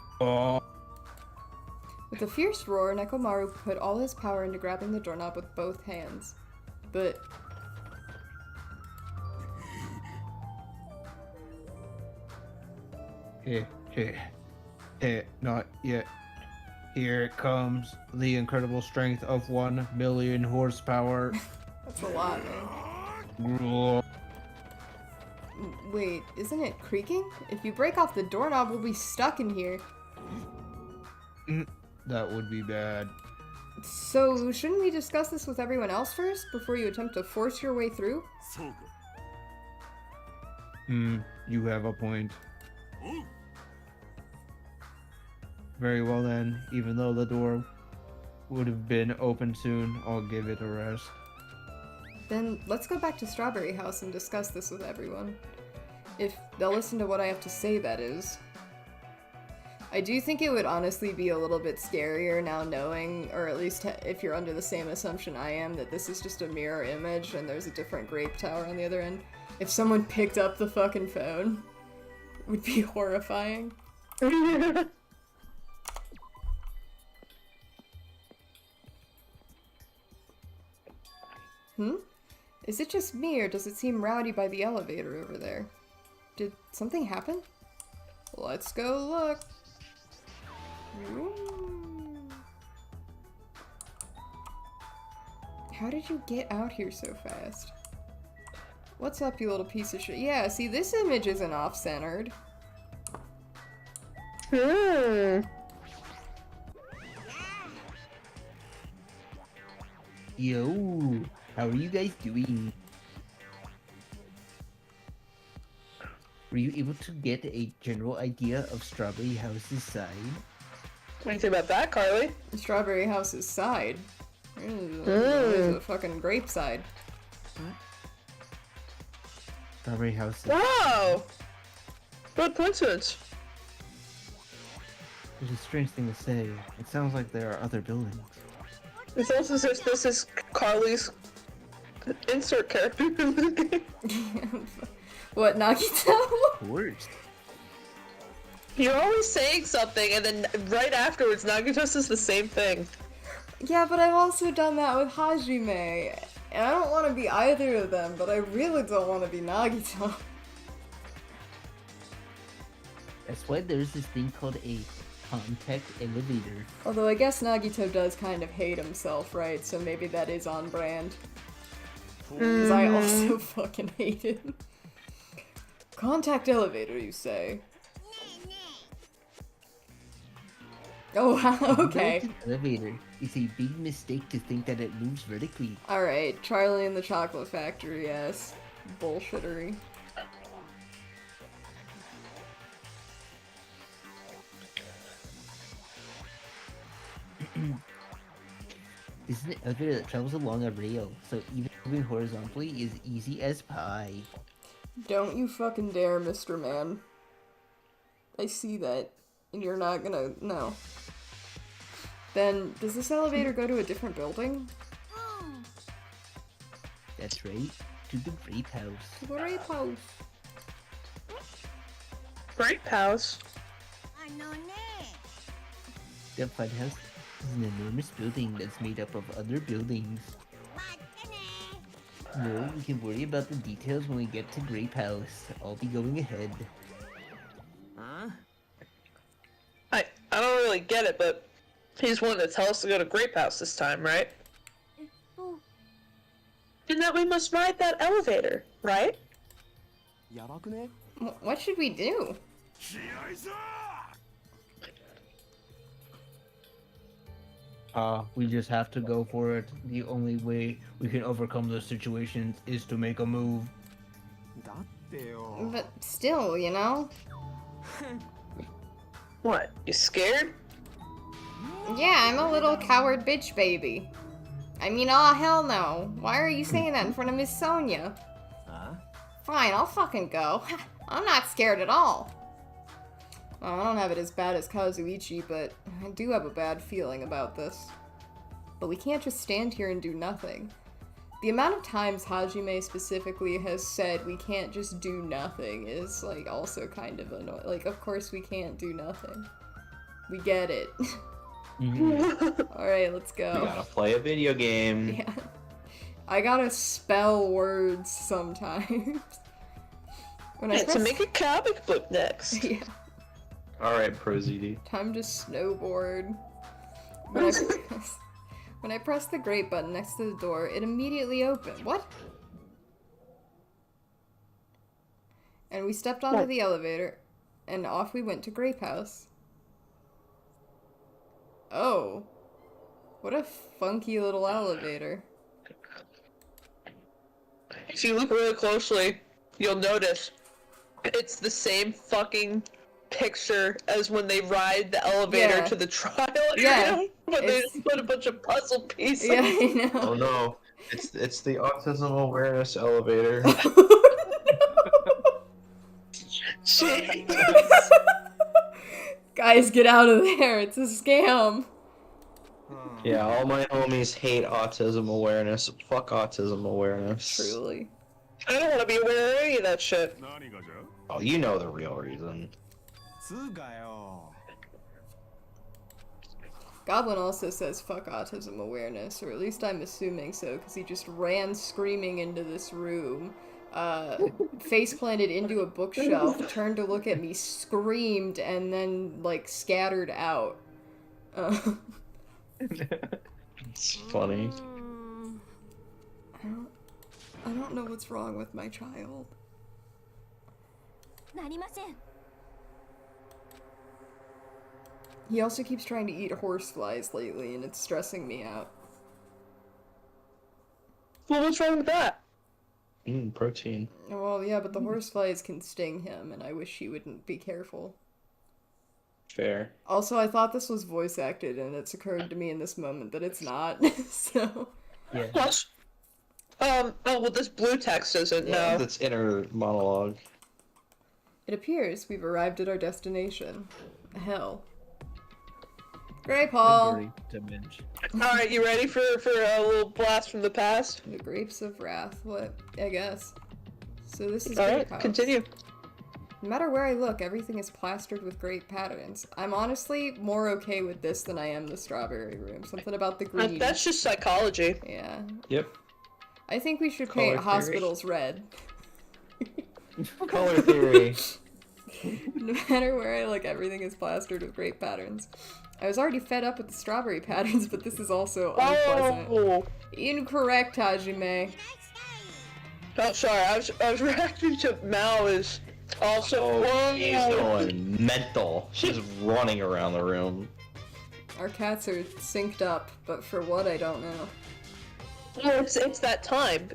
With a fierce roar, Nekomaru put all his power into grabbing the doorknob with both hands. But... Not yet. Here it comes, the incredible strength of 1 million horsepower. That's a lot, man. Wait, isn't it creaking? If you break off the doorknob, we'll be stuck in here. That would be bad. So, shouldn't we discuss this with everyone else first, before you attempt to force your way through? You have a point. Very well then, even though the door would have been open soon, I'll give it a rest. Then, let's go back to Strawberry House and discuss this with everyone. If they'll listen to what I have to say, that is. I do think it would honestly be a little bit scarier now knowing, or at least if you're under the same assumption I am, that this is just a mirror image and there's a different grape tower on the other end. If someone picked up the fucking phone, it would be horrifying. Is it just me, or does it seem rowdy by the elevator over there? Did something happen? Let's go look. Ooh. How did you get out here so fast? What's up, you little piece of shit? Yeah, see, this image isn't off-centered. Yo, how are you guys doing? Were you able to get a general idea of Strawberry House's side? What do you think about that, Carly? Strawberry House's side. There's a fucking grape side. Strawberry House. Wow! What coincidence. It's a strange thing to say. It sounds like there are other buildings. It's also as if this is Carly's insert character in the game. What, Nagito? Worst. You're always saying something, and then right afterwards, Nagito says the same thing. Yeah, but I've also done that with Hajime. And I don't want to be either of them, but I really don't want to be Nagito. That's why there's this thing called a contact elevator. Although I guess Nagito does kind of hate himself, right? So maybe that is on brand. Because I also fucking hate him. Contact elevator, you say? Oh, okay. Contact elevator is a big mistake to think that it moves vertically. Alright, Charlie and the Chocolate Factory, yes. Bullshittery. This is an elevator that travels along a rail, so even moving horizontally is easy as pie. Don't you fucking dare, Mr. Man. I see that, and you're not gonna... No. Then, does this elevator go to a different building? That's right, to the Grape House. Grape House. Grape House? The Funhouse is an enormous building that's made up of other buildings. No, we can worry about the details when we get to Grape House. I'll be going ahead. I don't really get it, but he's wanting to tell us to go to Grape House this time, right? And that we must ride that elevator, right? What should we do? We just have to go for it. The only way we can overcome those situations is to make a move. But still, you know? What, you scared? Yeah, I'm a little coward bitch baby. I mean, aw, hell no. Why are you saying that in front of Miss Sonia? Fine, I'll fucking go. I'm not scared at all. Well, I don't have it as bad as Kazuichi, but I do have a bad feeling about this. But we can't just stand here and do nothing. The amount of times Hajime specifically has said we can't just do nothing is, like, also kind of annoying. Like, of course we can't do nothing. We get it. Alright, let's go. You gotta play a video game. Yeah. I gotta spell words sometimes. When I To make a comic book next. Yeah. Alright, ProZD. Time to snowboard. When I press the grate button next to the door, it immediately opened. What? And we stepped onto the elevator, and off we went to Grape House. Oh. What a funky little elevator. If you look really closely, you'll notice it's the same fucking picture as when they ride the elevator to the trial area, but they just put a bunch of puzzle pieces. Yeah, I know. Oh no. It's the autism awareness elevator. Guys, get out of there. It's a scam. Yeah, all my homies hate autism awareness. Fuck autism awareness. Truly. I don't want to be aware of any of that shit. Oh, you know the real reason. Goblin also says fuck autism awareness, or at least I'm assuming so, because he just ran screaming into this room, face planted into a bookshelf, turned to look at me, screamed, and then, like, scattered out. It's funny. I don't know what's wrong with my child. He also keeps trying to eat horseflies lately, and it's stressing me out. Well, what's wrong with that? Protein. Well, yeah, but the horseflies can sting him, and I wish he wouldn't be careful. Fair. Also, I thought this was voice acted, and it's occurred to me in this moment that it's not, so... Yeah. What? Oh, well, this blue text isn't, no. That's inner monologue. It appears we've arrived at our destination. Hell. Great, Paul! Alright, you ready for a little blast from the past? The Grapes of Wrath. What? I guess. So this is Alright, Grape House. continue. No matter where I look, everything is plastered with grape patterns. I'm honestly more okay with this than I am the strawberry room. Something about the green. That's just psychology. Yeah. Yep. I think we should Color paint theory. hospitals red. Color theory. No matter where I look, everything is plastered with grape patterns. I was already fed up with the strawberry patterns, but this is also unpleasant. Oh! Incorrect, Hajime. Oh, sorry, I was reacting to Mao is also. Oh, she's going mental. She's running around the room. Our cats are synced up, but for what, I don't know. Well, it's that time.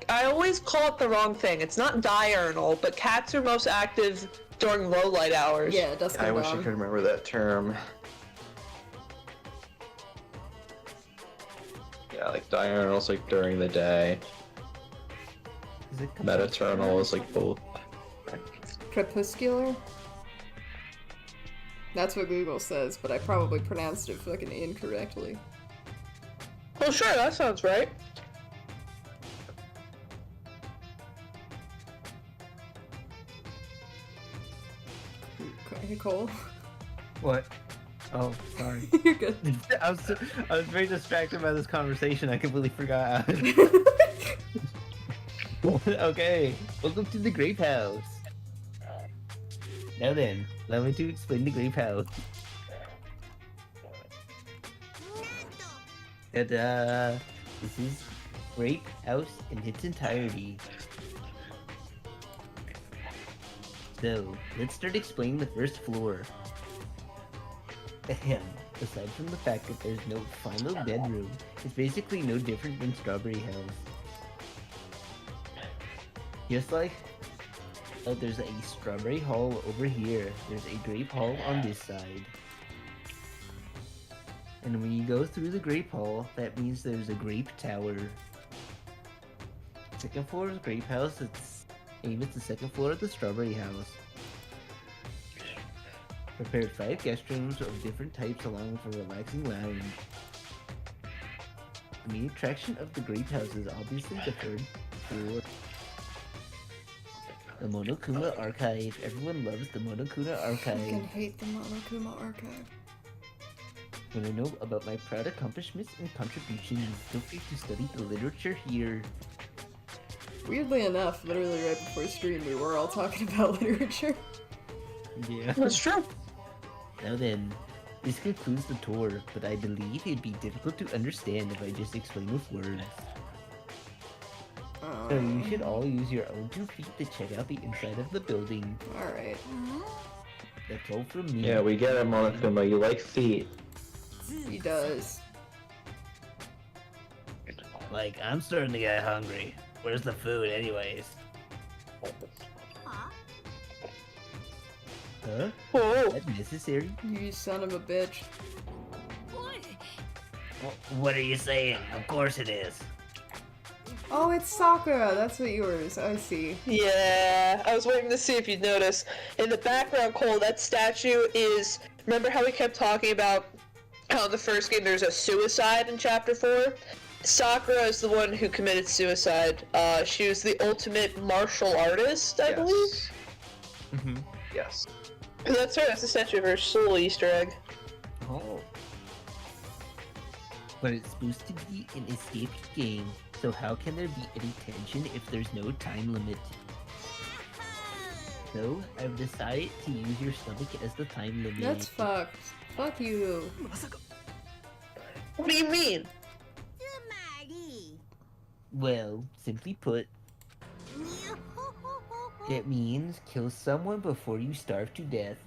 I always call it the wrong thing. It's not diurnal, but cats are most active during low light hours. Yeah, dusk and I wish I dawn. could remember that term. Yeah, like diurnal's like during the day. Is it Metaternal is like both. Crepuscular? That's what Google says, but I probably pronounced it fucking incorrectly. Well, sure, that sounds right. Hey, Cole. What? Oh, sorry. You're good. I was very distracted by this conversation. I completely forgot. Okay, welcome to the Grape House. Now then, allow me to explain the Grape House. Ta-da! This is Grape House in its entirety. So, let's start explaining the first floor. Ahem. Aside from the fact that there's no final bedroom, it's basically no different than Strawberry House. Just like there's a Strawberry Hall over here, there's a Grape Hall on this side. And when you go through the Grape Hall, that means there's a Grape Tower. Second floor is Grape House, it's aimed at the second floor of the Strawberry House. Prepared 5 guest rooms of different types along with a relaxing lounge. The main attraction of the Grape House is obviously the third floor. The Monokuma Archive. Everyone loves the Monokuma I Archive. fucking hate the Monokuma Archive. Want to know about my proud accomplishments and contributions? Feel free to study the literature here. Weirdly enough, literally right before stream, we were all talking about literature. Yeah. That's true. Now then, this concludes the tour, but I believe it'd be difficult to understand if I just explain with words. So you should all use your own 2 feet to check out the inside of the building. Alright. That's all from me. Yeah, we get it, Monokuma. You like feet. He does. Like, I'm starting to get hungry. Where's the food, anyways? Huh? Whoa. Is that necessary? You son of a bitch. What are you saying? Of course it is. Oh, it's Sakura! That's what yours. I see. Yeah, I was waiting to see if you'd notice. In the background, Cole, that statue is... Remember how we kept talking about how in the first game there's a suicide in Chapter 4? Sakura is the one who committed suicide. She was the ultimate martial artist, I believe? Mm-hmm. Yes. That's her, that's the statue of her. Just a little Easter egg. Oh. But it's supposed to be an escape game, so how can there be any tension if there's no time limit? So, I've decided to use your stomach as the time limit. That's fucked. Fuck you. What do you mean? Well, simply put, it means kill someone before you starve to death.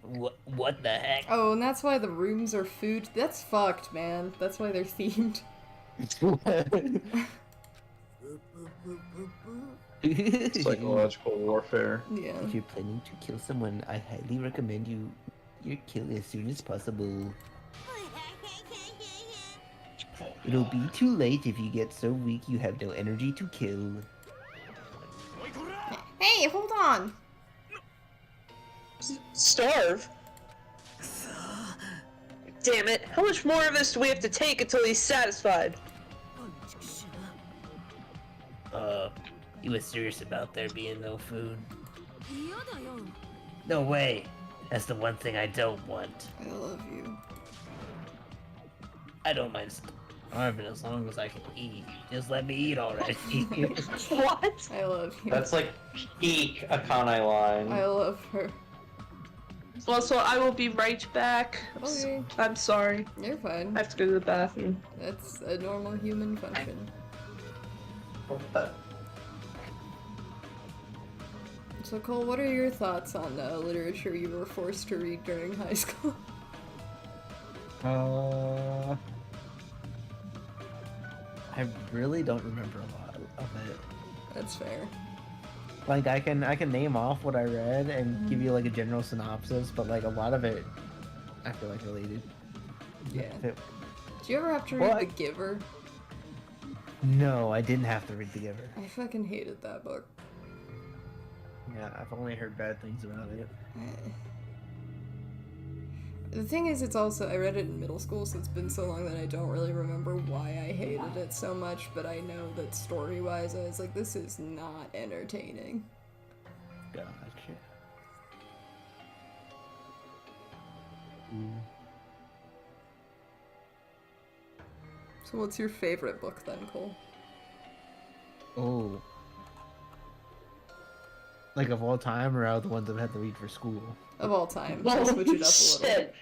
What the heck? Oh, and that's why the rooms are food. That's fucked, man. That's why they're themed. Psychological warfare. Yeah. If you're planning to kill someone, I highly recommend you kill as soon as possible. It'll be too late if you get so weak you have no energy to kill. Hey, hold on! Starve? Damn it, how much more of this do we have to take until he's satisfied? You was serious about there being no food? No way. That's the one thing I don't want. I love you. I don't mind starving as long as I can eat. Just let me eat already. What? I love you. That's like peak Akane line. I love her. Also, I will be right back. Okay. I'm sorry. You're fine. I have to go to the bathroom. That's a normal human function. So Cole, what are your thoughts on literature you were forced to read during high school? I really don't remember a lot of it. That's fair. Like I can name off what I read and give you like a general synopsis, but like a lot of it, I feel like related. Yeah. Do you ever have to read The Giver? No, I didn't have to read The Giver. I fucking hated that book. Yeah, I've only heard bad things about it. The thing is, it's also, I read it in middle school, so it's been so long that I don't really remember why I hated it so much, but I know that story-wise, I was like, this is not entertaining. Gotcha. So what's your favorite book then, Cole? Oh. Like of all time, or out of the ones I've had to read for school? Of all time. So switch it up a little. Shit.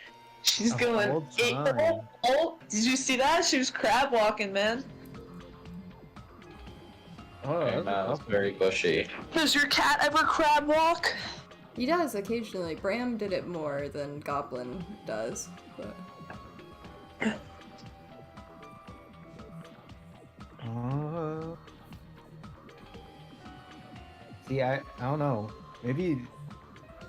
She's Of going. all time. Did you see that? She was crab walking, man. Oh, Okay, that's very bushy. Does your cat ever crab walk? He does occasionally. Bram did it more than Goblin does. But... See, I don't know. Maybe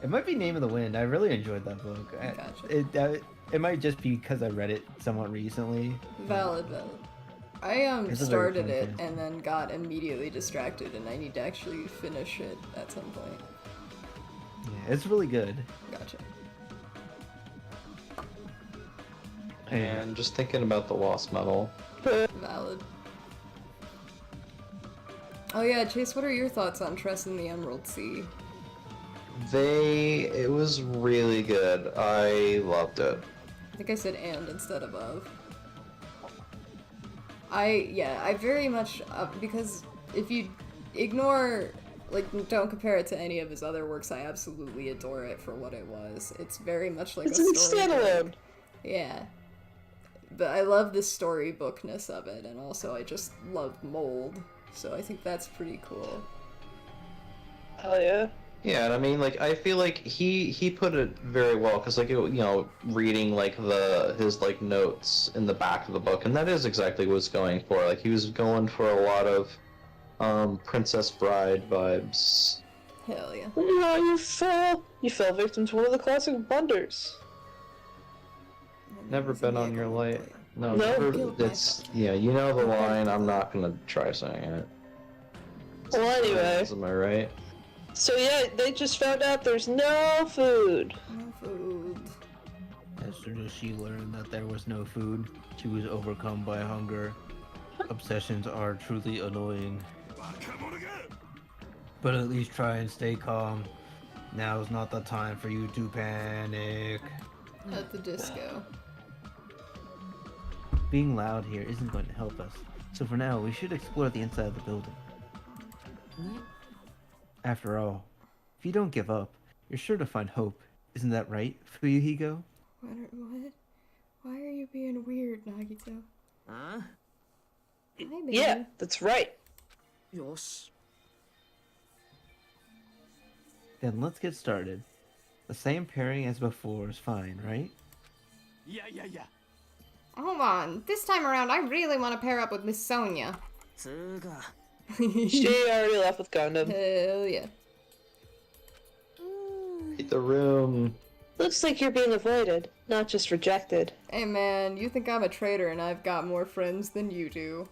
it might be Name of the Wind. I really enjoyed that book. Gotcha. It might just be because I read it somewhat recently. Valid. I It's a very started fun it game. and then got immediately distracted, and I need to actually finish it at some point. Yeah, it's really good. Gotcha. And just thinking about the Lost Metal. Valid. Oh yeah, Chase, what are your thoughts on Tress in the Emerald Sea? It was really good. I loved it. I think I said and instead of of. I very much, because if you ignore, like, don't compare it to any of his other works, I absolutely adore it for what it was. It's very much like It's a a story standalone. book. Yeah. But I love the storybookness of it, and also I just love mold, so I think that's pretty cool. Hell yeah. Yeah, and I mean, like, I feel like he put it very well, because, like, reading, like, his, like, notes in the back of the book, and that is exactly what he was going for. Like, he was going for a lot of, Princess Bride vibes. Hell yeah. No, you fell victim to one of the classic blunders. Never been on your light. No, No. never, it's, yeah, you know the line, I'm not gonna try saying it. Well, anyway. Am I right? So yeah, they just found out there's no food. No food. As soon as she learned that there was no food, she was overcome by hunger. Obsessions are truly annoying. But at least try and stay calm. Now's not the time for you to panic. At the disco. Being loud here isn't going to help us, so for now we should explore the inside of the building. After all, if you don't give up, you're sure to find hope. Isn't that right, Fuyuhigo? What? Why are you being weird, Nagito? Huh? Hi, baby. Yeah, that's right. Yosh. Then let's get started. The same pairing as before is fine, right? Yeah. Hold on. This time around, I really want to pair up with Miss Sonia. Tsuga. She already left with Gundam. Hell yeah. Hit the room. Looks like you're being avoided, not just rejected. Hey man, you think I'm a traitor and I've got more friends than you do.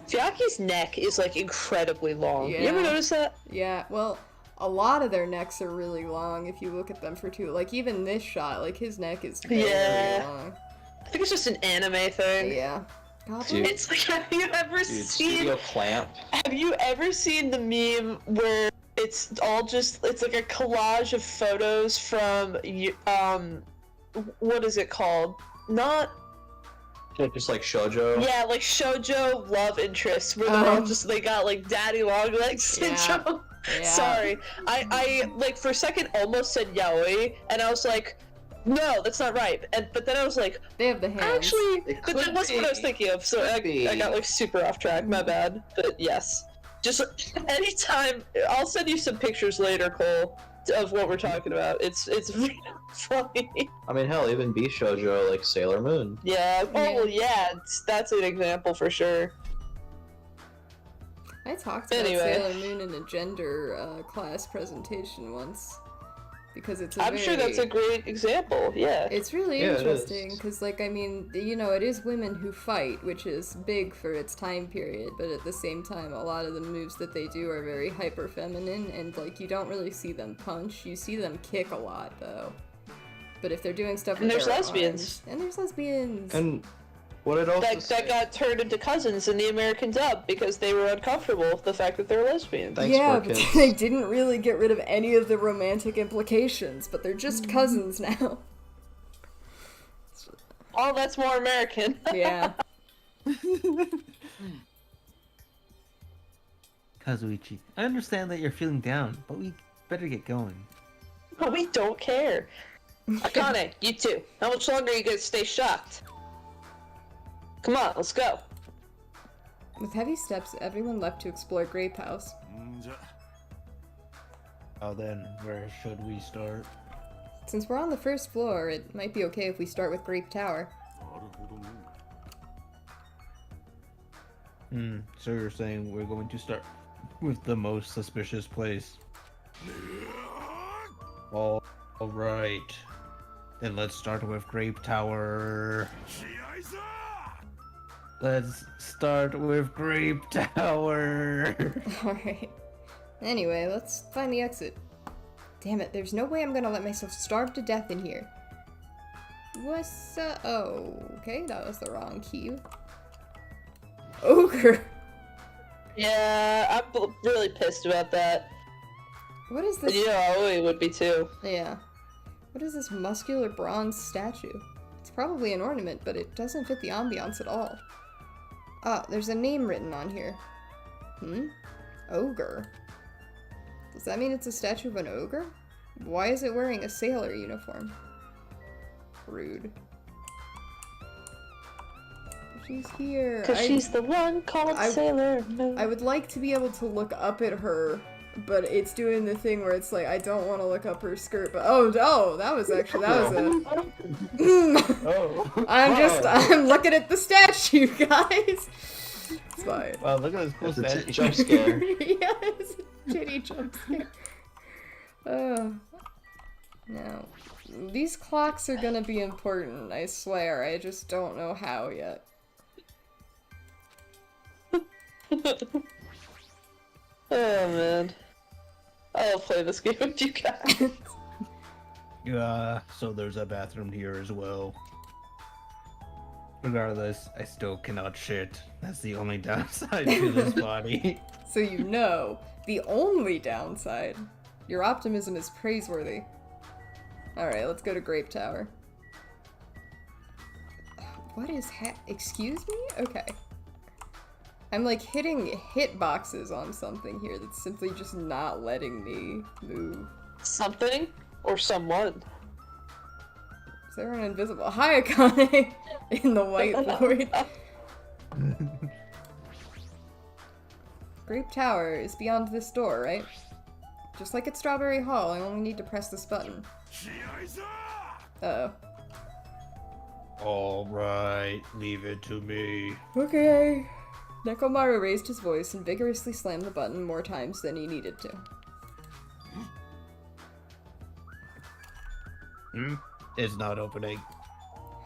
Fyaki's neck is like incredibly long. You ever Yeah. notice that? Yeah, well, a lot of their necks are really long if you look at them for two. Like, even this shot, like, his neck is very Yeah. long. I think it's just an anime thing. Yeah. God, Dude. It's like, have you ever Dude, seen? Studio Clamp. Have you ever seen the meme where it's all just it's like a collage of photos from what is it called? Not Just like shoujo. yeah, like shoujo love interests where they're all just they got like daddy long legs Yeah. syndrome. Yeah. Sorry, I like for a second almost said yaoi, and I was like, no, that's not right. But then I was like, They have the hands. actually, It but could that wasn't what I was be. thinking of. So Could be. I got like super off track. My bad. But yes, just anytime I'll send you some pictures later, Cole, of what we're talking about. It's really funny. I mean, hell, even B shoujo like Sailor Moon. Yeah. Oh well, yeah. That's an example for sure. I talked about Anyway. Sailor Moon in a gender class presentation once. because it's a I'm sure that's a great example. Yeah. It's really Yeah, it interesting is. because, like, I mean, you know, it is women who fight, which is big for its time period, but at the same time, a lot of the moves that they do are very hyper feminine, and, like, you don't really see them punch. You see them kick a lot, though. But if they're doing stuff And with there's their lesbians. arms, and there's lesbians. And what it also That got turned into cousins in the American dub because they were uncomfortable with the fact that they're lesbians. Thanks, yeah, poor but kids. they didn't really get rid of any of the romantic implications, but they're just cousins now. Oh, that's more American. Yeah. Kazuichi, I understand that you're feeling down, but we better get going. But we don't care. Akane, you too. How much longer are you gonna stay shocked? Come on, let's go. With heavy steps, everyone left to explore Grape House. んじゃ Now then, where should we start? Since we're on the first floor, it might be okay if we start with Grape Tower. なるほどね So you're saying we're going to start with the most suspicious place? All right. Then let's start with Grape Tower. 気合いさ Let's start with Grape Tower. Alright. Anyway, let's find the exit. Damn it, there's no way I'm gonna let myself starve to death in here. What's oh, okay, that was the wrong key. Ogre! Yeah, I'm really pissed about that. What is And this? you know, Aoi would be too. Yeah. What is this muscular bronze statue? It's probably an ornament, but it doesn't fit the ambiance at all. Ah, there's a name written on here. Ogre. Does that mean it's a statue of an ogre? Why is it wearing a sailor uniform? Rude. She's here. Because she's the one called Sailor Moon. I would like to be able to look up at her, but it's doing the thing where it's like, I don't want to look up her skirt, but oh, that was a... Oh. I'm looking at the statue, guys! It's fine. Wow, look at this cool It's a statue. jump scare. Yes, titty jump scare. Now, these clocks are gonna be important, I swear. I just don't know how yet. Oh man. I'll play this game with you guys. So there's a bathroom here as well. Regardless, I still cannot shit. That's the only downside to this body. So you know, the only downside. Your optimism is praiseworthy. Alright, let's go to Grape Tower. What is excuse me? Okay. I'm like hitting hitboxes on something here that's simply just not letting me move. Something or someone. Is there an invisible hi Akane in the whiteboard? Grape Tower is beyond this door, right? Just like at Strawberry Hall, I only need to press this button. 気合いさ Uh-oh. Alright, leave it to me. Okay. Nekomaru raised his voice and vigorously slammed the button more times than he needed to. It's not opening.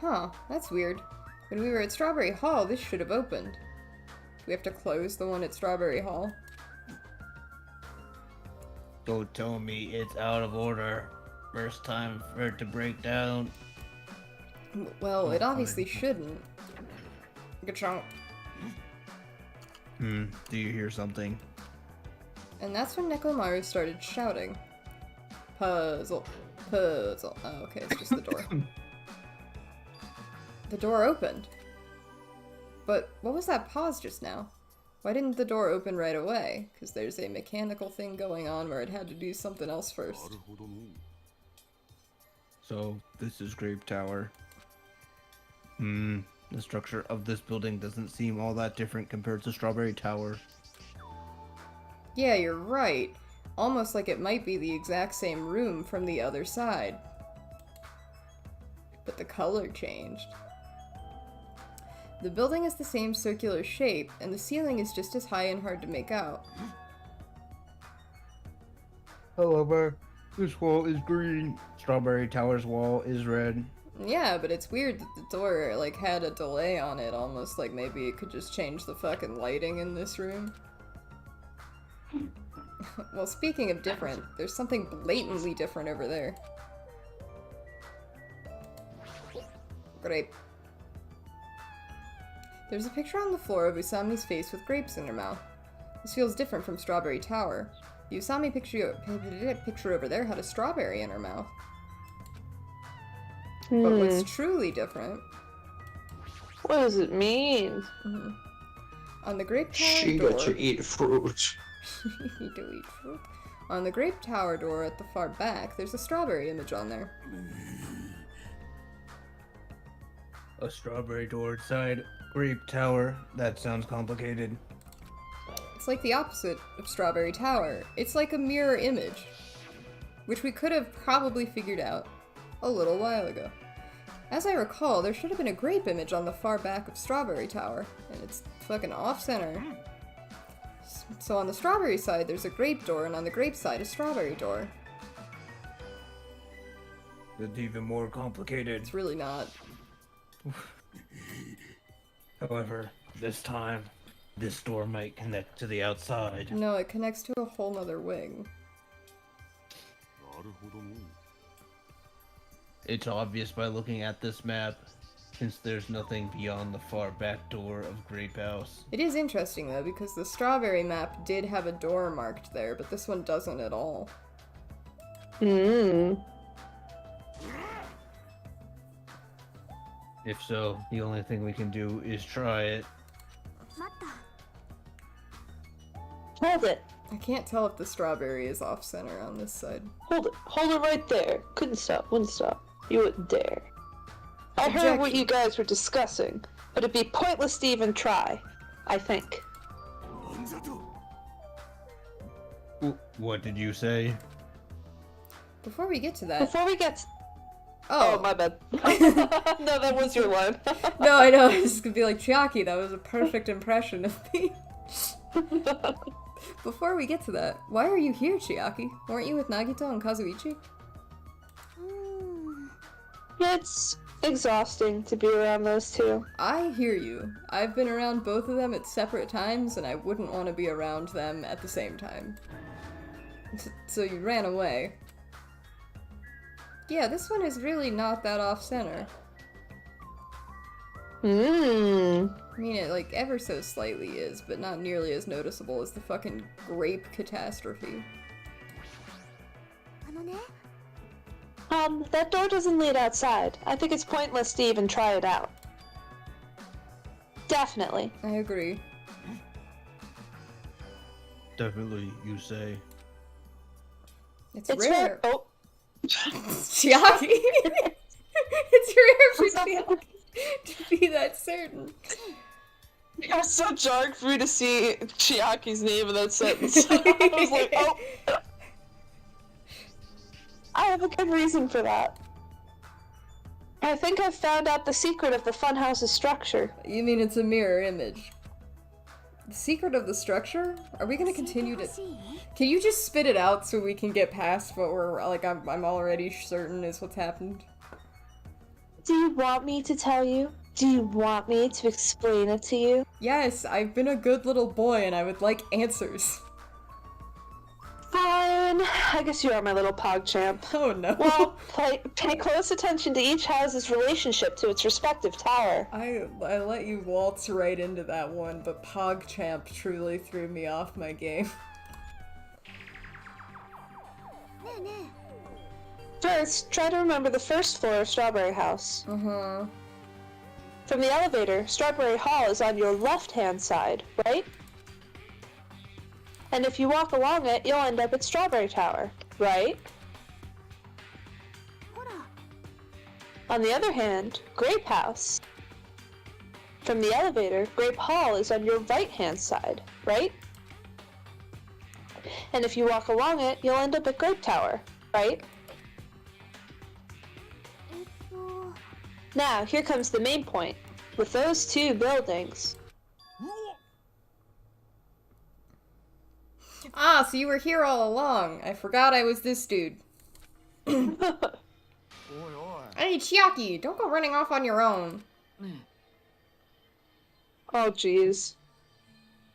Huh, that's weird. When we were at Strawberry Hall, this should have opened. Do we have to close the one at Strawberry Hall? Don't tell me it's out of order. First time for it to break down. Well, it obviously shouldn't. Gachonk. Do you hear something? And that's when Nekomaru started shouting. Puzzle. Puzzle. Oh, okay, it's just the door. The door opened. But what was that pause just now? Why didn't the door open right away? Because there's a mechanical thing going on where it had to do something else な first. るほどね So, this is Grape Tower. The structure of this building doesn't seem all that different compared to Strawberry Tower. Yeah, you're right. Almost like it might be the exact same room from the other side. But the color changed. The building is the same circular shape, and the ceiling is just as high and hard to make out. However, This wall is green. Strawberry Tower's wall is red. Yeah, but it's weird that the door, like, had a delay on it, almost like maybe it could just change the fucking lighting in this room. Well, speaking of different, there's something blatantly different over there. Grape. There's a picture on the floor of Usami's face with grapes in her mouth. This feels different from Strawberry Tower. The Usami picture over there had a strawberry in her mouth. But what's truly different... What does it mean? On the grape tower She door... got to eat fruit. You do eat fruit. On the grape tower door at the far back, there's a strawberry image on there. A strawberry door inside Grape Tower. That sounds complicated. It's like the opposite of Strawberry Tower. It's like a mirror image. Which we could have probably figured out a little while ago. As I recall, there should have been a grape image on the far back of Strawberry Tower, and it's fucking off-center. So on the strawberry side, there's a grape door, and on the grape side, a strawberry door. It's even more complicated. It's really not. However, this time, this door might connect to the outside. No, it connects to a whole nother wing. なるほどの It's obvious by looking at this map, since there's nothing beyond the far back door of Grape House. It is interesting, though, because the strawberry map did have a door marked there, but this one doesn't at all. If so, the only thing we can do is try it. Hold it. I can't tell if the strawberry is off-center on this side. Hold it. Hold it right there. Couldn't stop. Wouldn't stop. You wouldn't dare. I heard what you guys were discussing, but it'd be pointless to even try. I think. なんじゃと What did you say? Before we get to that... Before we get... Oh, my bad. No, that was your line. No, I know, I was just gonna be like, Chiaki, that was a perfect impression of me. Before we get to that, why are you here, Chiaki? Weren't you with Nagito and Kazuichi? It's exhausting to be around those two. I hear you. I've been around both of them at separate times, and I wouldn't want to be around them at the same time. So you ran away. Yeah, this one is really not that off-center. I mean, it, like, ever so slightly is, but not nearly as noticeable as the fucking grape catastrophe. That door doesn't lead outside. I think it's pointless to even try it out. Definitely. I agree. Definitely, you say. It's It's rare. Oh. Chiaki! It's rare for Chiaki to be that certain. It was so jarring for me to see Chiaki's name in that sentence. I was like, oh. I have a good reason for that. I think I've found out the secret of the Funhouse's structure. You mean it's a mirror image? The secret of the structure? Are we gonna continue to... Can you just spit it out so we can get past what we're, like, I'm already certain is what's happened? Do you want me to tell you? Do you want me to explain it to you? Yes, I've been a good little boy and I would like answers. Fine. I guess you are my little PogChamp. Oh no. Well, pay close attention to each house's relationship to its respective tower. I let you waltz right into that one, but PogChamp truly threw me off my game. First, try to remember the first floor of Strawberry House. From the elevator, Strawberry Hall is on your left-hand side, right? And if you walk along it, you'll end up at Strawberry Tower, right? On the other hand, Grape House. From the elevator, Grape Hall is on your right-hand side, right? And if you walk along it, you'll end up at Grape Tower, right? Now, here comes the main point. With those two buildings... Ah, so you were here all along. I forgot I was this dude. Hey, Chiaki, don't go running off on your own. Oh, jeez.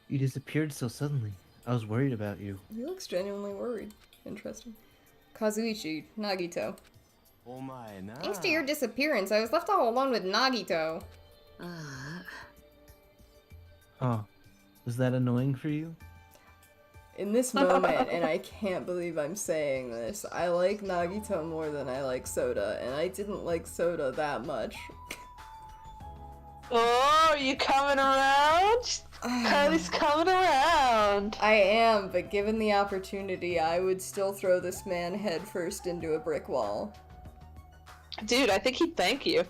You disappeared so suddenly. I was worried about you. He looks genuinely worried. Interesting. Kazuichi, Nagito. Thanks to your disappearance, I was left all alone with Nagito. Huh. Was that annoying for you? In this moment, and I can't believe I'm saying this, I like Nagito more than I like Soda, and I didn't like Soda that much. Oh, you coming around? Kylie's coming around. I am, but given the opportunity, I would still throw this man headfirst into a brick wall. Dude, I think he'd thank you.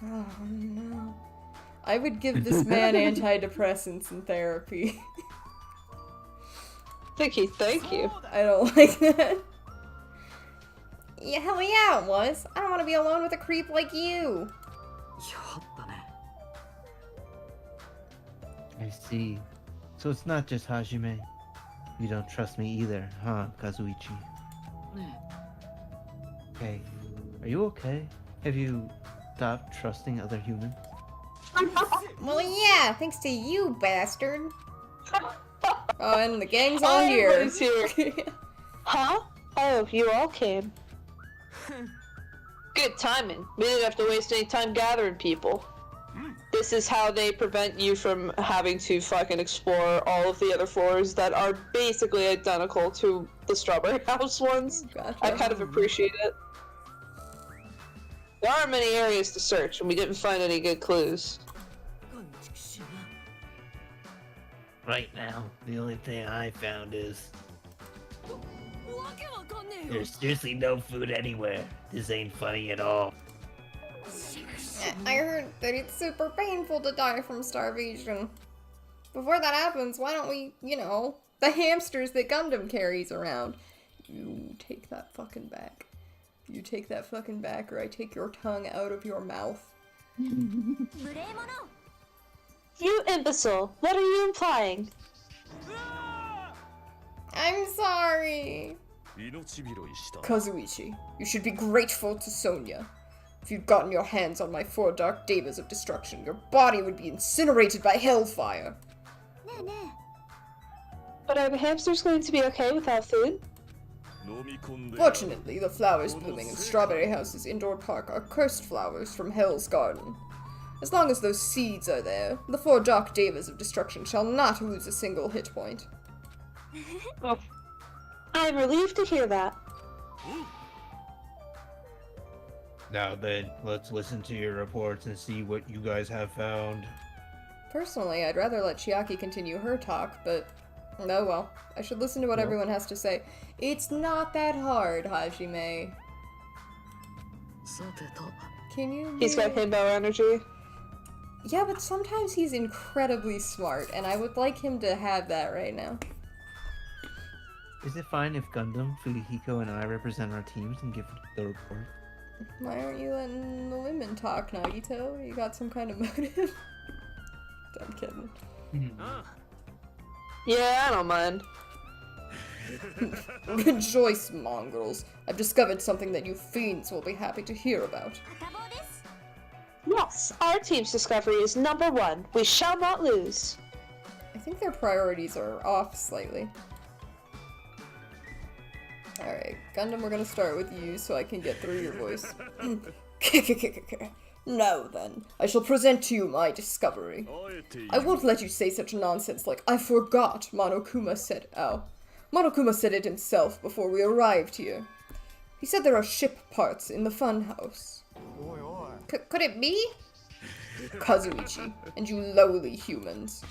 Oh no. I would give this man antidepressants and therapy. I think he'd thank you. I don't like that. Yeah, hell yeah it was. I don't want to be alone with a creep like you. I see. So it's not just Hajime. You don't trust me either, huh, Kazuichi? Hey, are you okay? Have you stopped trusting other humans? Well, yeah, thanks to you, bastard. Oh, and the gang's all here. Everybody's here. Huh? Oh, you all came. Good timing. We didn't have to waste any time gathering people. This is how they prevent you from having to fucking explore all of the other floors that are basically identical to the Strawberry House ones. Gotcha. I kind of appreciate it. There aren't many areas to search, and we didn't find any good clues. Right now, the only thing I found is there's seriously no food anywhere. This ain't funny at all. I heard that it's super painful to die from starvation. Before that happens, why don't we, the hamsters that Gundam carries around. You take that fucking back. You take that fucking back, or I take your tongue out of your mouth. You imbecile! What are you implying? I'm sorry. Kazuichi, you should be grateful to Sonia. If you'd gotten your hands on my 4 dark devas of destruction, your body would be incinerated by hellfire. But are the hamsters going to be okay without food? Fortunately, the flowers blooming in Strawberry House's indoor park are cursed flowers from Hell's Garden. As long as those seeds are there, the 4 dark devas of destruction shall not lose a single hit point. Oh. I'm relieved to hear that. Now then, let's listen to your reports and see what you guys have found. Personally, I'd rather let Chiaki continue her talk, but oh well. I should listen to what everyone has to say. It's not that hard, Hajime. Can you... He's got himbo energy. Yeah, but sometimes he's incredibly smart, and I would like him to have that right now. Is it fine if Gundam, Fudihiko, and I represent our teams and give the report? Why aren't you letting the women talk, Nagito? You got some kind of motive? I'm kidding. Yeah, I don't mind. Rejoice, mongrels. I've discovered something that you fiends will be happy to hear about. Yes, our team's discovery is number 1. We shall not lose. I think their priorities are off slightly. Alright, Gundam, we're gonna start with you so I can get through your voice. Now then, I shall present to you my discovery. I won't let you say such nonsense like, I forgot Monokuma said Monokuma said it himself before we arrived here. He said there are ship parts in the Funhouse. Could it be? Kazuichi, and you lowly humans.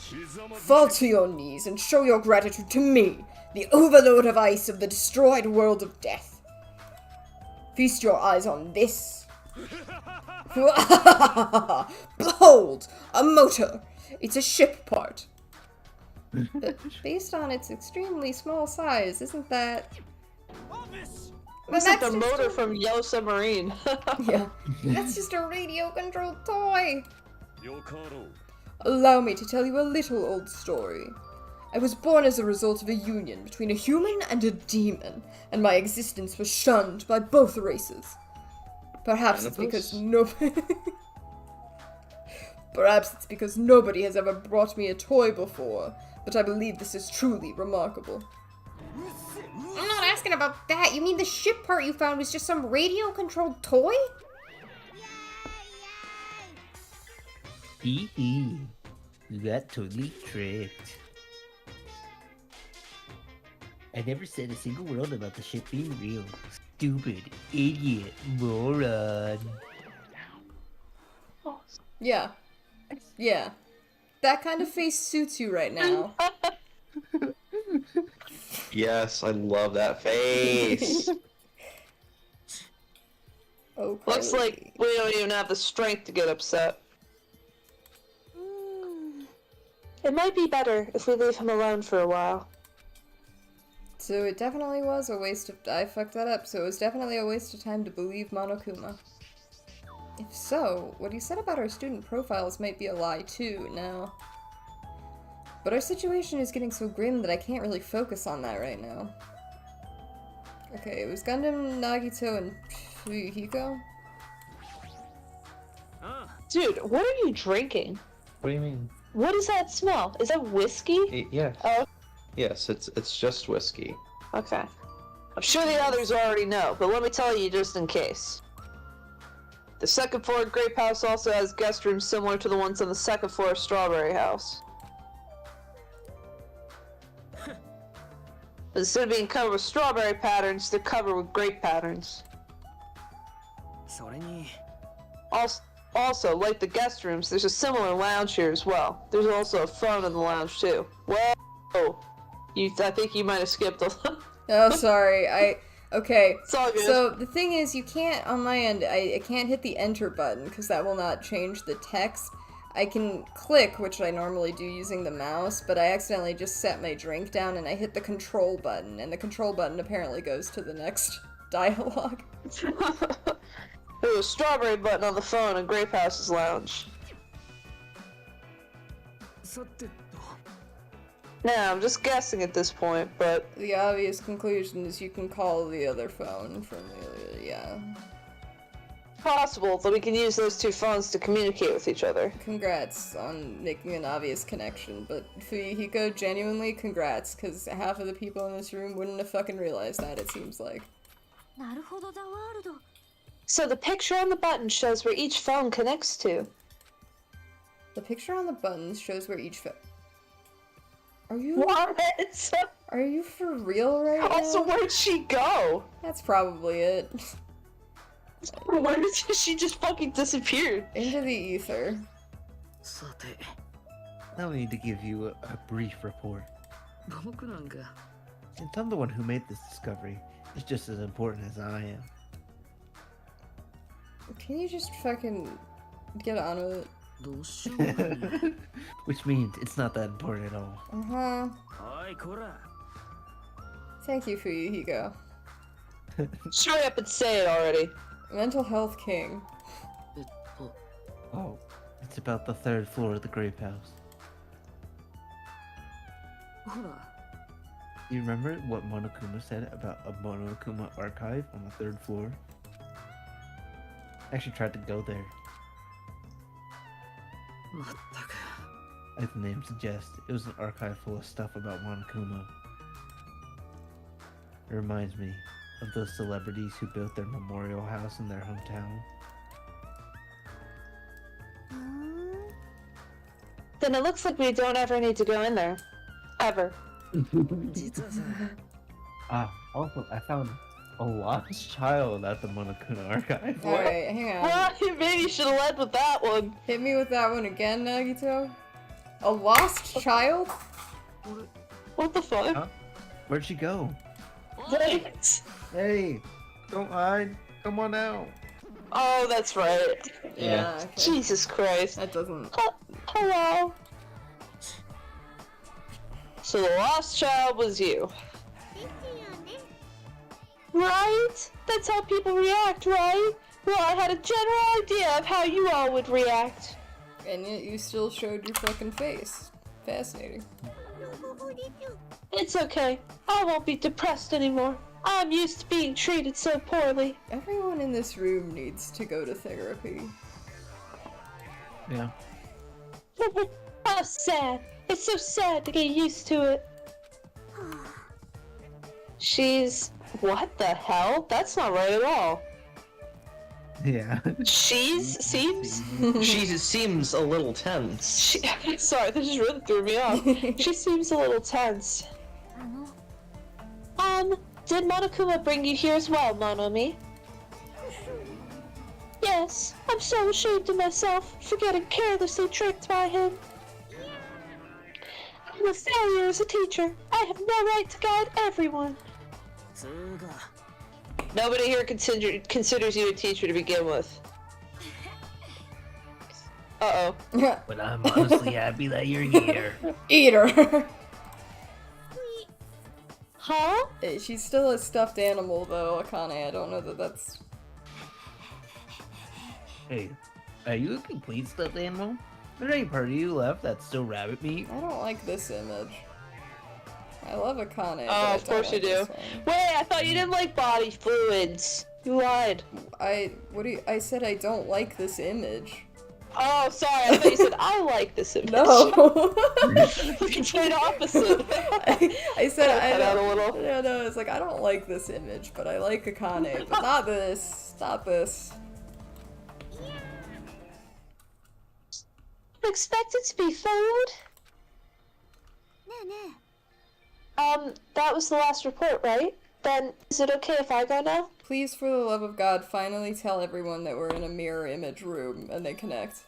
Fall to your knees and show your gratitude to me, the overlord of ice of the destroyed world of death. Feast your eyes on this. Behold, a motor. It's a ship part. But based on its extremely small size, isn't that... This is the motor from Yellow Submarine. Yeah, that's just a radio-controlled toy. Allow me to tell you a little old story. I was born as a result of a union between a human and a demon, and my existence was shunned by both races. Perhaps it's because Perhaps it's because nobody has ever brought me a toy before, but I believe this is truly remarkable. I'm not asking about that. You mean the ship part you found was just some radio-controlled toy? Hee hee. You got totally tricked. I never said a single word about the ship being real. Stupid, idiot, moron. Yeah. Yeah. That kind of face suits you right now. Yes, I love that face. Oh, Looks Carly. like we don't even have the strength to get upset. It might be better if we leave him alone for a while. So it definitely was a waste of- I fucked that up, so it was definitely a waste of time to believe Monokuma. If so, what he said about our student profiles might be a lie too, now. But our situation is getting so grim that I can't really focus on that right now. Okay, it was Gundam, Nagito, and Fuyuhiko? Dude, what are you drinking? What do you mean? What is that smell? Is that whiskey? Yeah. Oh, Yes, it's just whiskey. okay. I'm sure the others already know, but let me tell you just in case. The second floor Grape House also has guest rooms similar to the ones on the second floor of Strawberry House. But instead of being covered with strawberry patterns, they're covered with grape patterns. Also, like the guest rooms, there's a similar lounge here as well. There's also a phone in the lounge too. Whoa! I think you might have skipped a little. Oh, sorry, okay. It's all good. So, the thing is, you can't, on my end, I can't hit the enter button, because that will not change the text. I can click, which I normally do using the mouse, but I accidentally just set my drink down and I hit the control button, and the control button apparently goes to the next dialogue. There's a strawberry button on the phone in Grape House's lounge. Now, I'm just guessing at this point, but The obvious conclusion is you can call the other phone from the, yeah. possible that we can use those two phones to communicate with each other. Congrats on making an obvious connection, but Fuyuhiko, genuinely congrats, because half of the people in this room wouldn't have fucking realized that, it seems like. So the picture on the button shows where each phone connects to. The picture on the buttons shows where each phone... Are you... What? Are you for real right now? Also, where'd she go? That's probably it. Where did she just fucking disappeared? Into the ether. Now I need to give you a brief report. Since I'm the one who made this discovery, it's just as important as I am. Can you just fucking get on with it? Which means it's not that important at all. Uh-huh. Thank you, Fuyuhiko. Hurry up and say it already. Mental health king. Oh, it's about the third floor of the Grape House. You remember what Monokuma said about a Monokuma archive on the third floor? I actually tried to go there. As the name suggests, it was an archive full of stuff about Monokuma. It reminds me of those celebrities who built their memorial house in their hometown. Then it looks like we don't ever need to go in there. Ever. Also, I found a lost child at the Monokuma archive. Alright, hang on. Well, you maybe should have led with that one. Hit me with that one again, Nagito. A lost child? What the fuck? Huh? Where'd she go? Wait. Hey, don't hide. Come on out. Oh, that's right. Yeah, okay. Jesus Christ. That doesn't... Hello. So the lost child was you. Right? That's how people react, right? Well, I had a general idea of how you all would react. And yet you still showed your fucking face. Fascinating. It's okay. I won't be depressed anymore. I'm used to being treated so poorly. Everyone in this room needs to go to therapy. Yeah. How sad. It's so sad to get used to it. She's... What the hell? That's not right at all. Yeah. She's seems... She seems a little tense. Sorry, this just really threw me off. She seems a little tense. Did Monokuma bring you here as well, Monomi? Yes, I'm so ashamed of myself for getting carelessly tricked by him. I'm a failure as a teacher. I have no right to guide everyone. Nobody here considers you a teacher to begin with. Uh-oh. But I'm honestly happy that you're here. Eater! Huh? She's still a stuffed animal, though, Akane. I don't know that that's... Hey, are you a complete stuffed animal? Is there any part of you left that's still rabbit meat? I don't like this image. I love Akane, but Oh, I of don't course you like do. this one. Wait, I thought you didn't like body fluids. You lied. I said I don't like this image. Oh, sorry. I thought you said I like this image. No! Complete opposite. I said I Cut out a don't... little. Yeah, no, it's like, I don't like this image, but I like Akane, but not this. Not this. Expect it to be food? That was the last report, right? Then, is it okay if I go now? Please, for the love of God, finally tell everyone that we're in a mirror image room and they connect.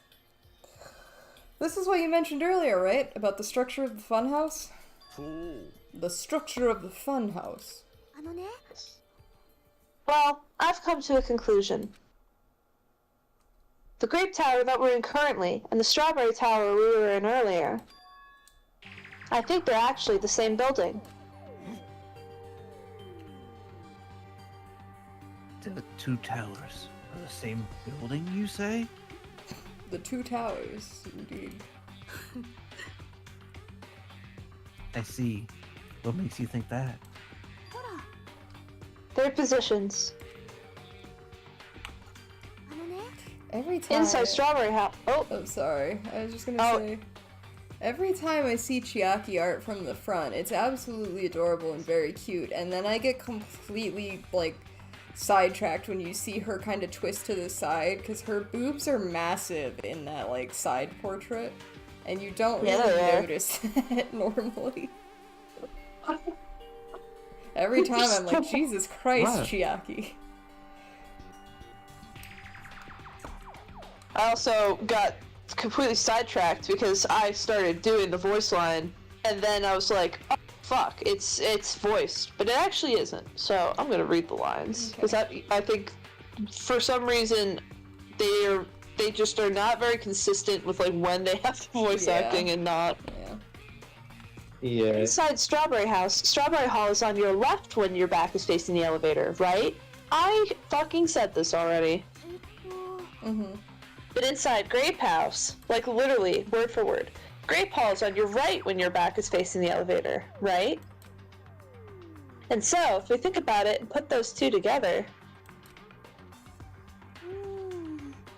This is what you mentioned earlier, right? About the structure of the funhouse? The structure of the funhouse. Well, I've come to a conclusion. The grape tower that we're in currently, and the strawberry tower we were in earlier, I think they're actually the same building. The two towers are the same building, you say? The two towers, indeed. I see. What makes you think that? Their positions. Every time... Inside strawberry house. Oh, Oh, sorry. I was just gonna Oh. say... Every time I see Chiaki art from the front, it's absolutely adorable and very cute, and then I get completely, like, sidetracked when you see her kind of twist to the side, because her boobs are massive in that, like, side portrait, and you don't Yeah, really they are. notice that normally. Every time I'm like, Jesus Christ, What? Chiaki. I also got completely sidetracked because I started doing the voice line, and then I was like, oh, fuck, it's voiced, but it actually isn't. So I'm gonna read the lines because I think for some reason they just are not very consistent with like when they have the voice Yeah. acting and not. Yeah. Yeah. Inside Strawberry House, Strawberry Hall is on your left when your back is facing the elevator, right? I fucking said this already. Mm-hmm. But inside Grape House, like literally, word for word, Grape Hall is on your right when your back is facing the elevator, right? And so, if we think about it and put those two together,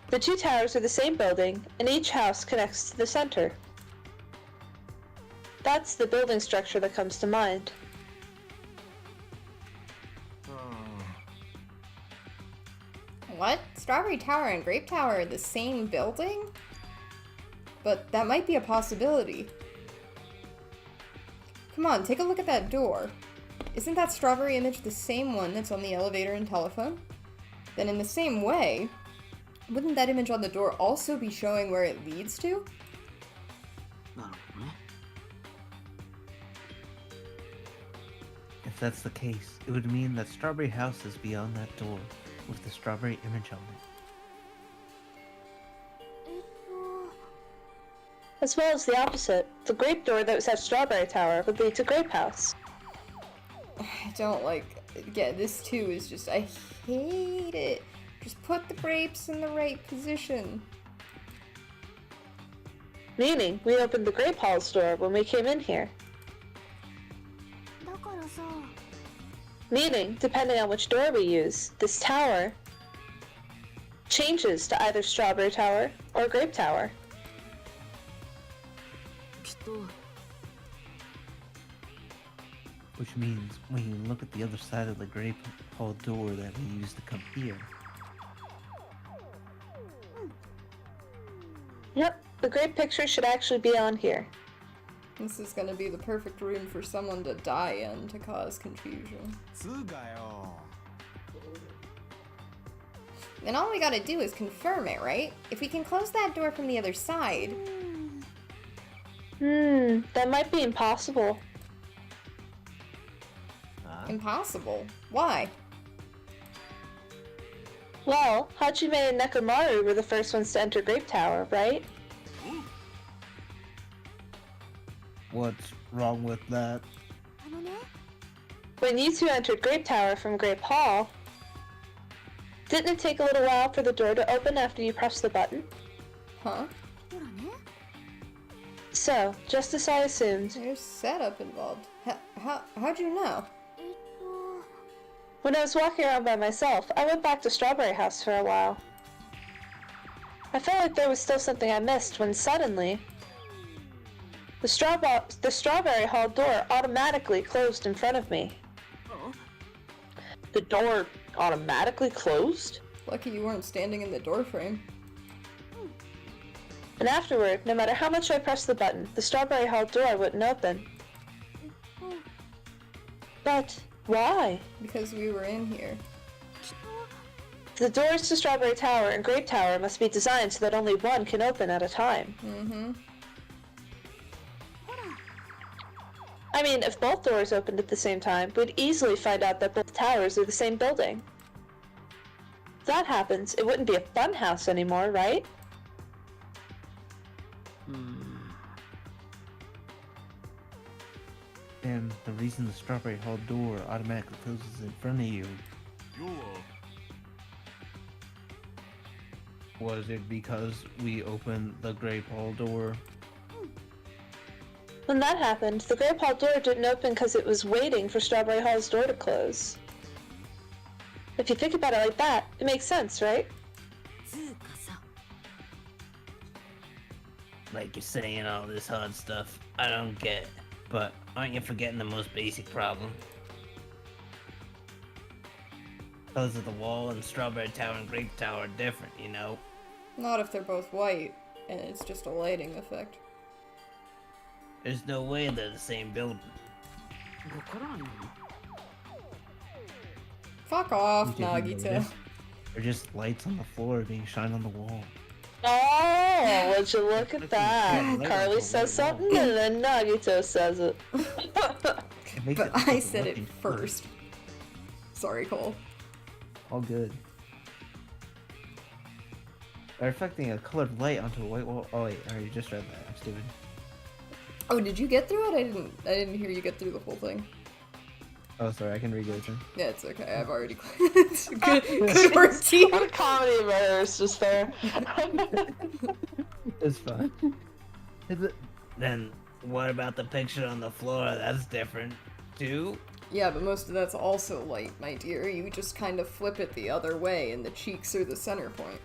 the two towers are the same building, and each house connects to the center. That's the building structure that comes to mind. What? Strawberry Tower and Grape Tower are the same building? But that might be a possibility. Come on, take a look at that door. Isn't that strawberry image the same one that's on the elevator and telephone? Then in the same way, wouldn't that image on the door also be showing where it leads to? If that's the case, it would mean that Strawberry House is beyond that door, with the strawberry image on it. As well as the opposite. The grape door that was at Strawberry Tower would lead to Grape House. I don't like... Yeah, this too is just... I hate it. Just put the grapes in the right position. Meaning, we opened the Grape Hall's door when we came in here. Meaning, depending on which door we use, this tower changes to either Strawberry Tower or Grape Tower. Which means when you look at the other side of the Grape Hall door that we used to come here, Yep, the grape picture should actually be on here. This is gonna be the perfect room for someone to die in to cause confusion. つうかよ And all we gotta do is confirm it, right? If we can close that door from the other side... That might be impossible. Impossible. Why? Well, Hajime and Nekomaru were the first ones to enter Grape Tower, right? What's wrong with that? When you two entered Grape Tower from Grape Hall, didn't it take a little while for the door to open after you pressed the button? Huh? So, just as I assumed, There's setup involved. How'd you know? when I was walking around by myself, I went back to Strawberry House for a while. I felt like there was still something I missed when suddenly, the Strawberry Hall door automatically closed in front of me. The door automatically closed? Lucky you weren't standing in the doorframe. And afterward, no matter how much I pressed the button, the Strawberry Hall door wouldn't open. But why? Because we were in here. The doors to Strawberry Tower and Grape Tower must be designed so that only one can open at a time. Mm-hmm. I mean, if both doors opened at the same time, we'd easily find out that both towers are the same building. If that happens, it wouldn't be a funhouse anymore, right? and the reason the Strawberry Hall door automatically closes in front of you, 要は Was it because we opened the Grape Hall door? When that happened, the Grape Hall door didn't open because it was waiting for Strawberry Hall's door to close. If you think about it like that, it makes sense, right? like you're saying all this hard stuff, I don't get it. But aren't you forgetting the most basic problem? Colors of the wall and Strawberry Tower and Grape Tower are different, you know? Not if they're both white, and it's just a lighting effect. There's no way they're the same building. Fuck off, You didn't Nagito. notice? They're just lights on the floor being shined on the wall. Oh, would you look at that? Yeah, Carly yeah. says something and then Nagito says it. It makes But it look I like said it looking first. Sorry, Cole. All good. They're reflecting a colored light onto a white wall. Oh wait, I already just read that. I'm stupid. Oh, did you get through it? I didn't hear you get through the whole thing. Oh, sorry, I can read it then. Yeah, it's okay. I've already. Good work, team. What a comedy of errors just there. It's fine. Then what about the picture on the floor? That's different, too? Yeah, but most of that's also light, my dear. You just kind of flip it the other way, and the cheeks are the center point.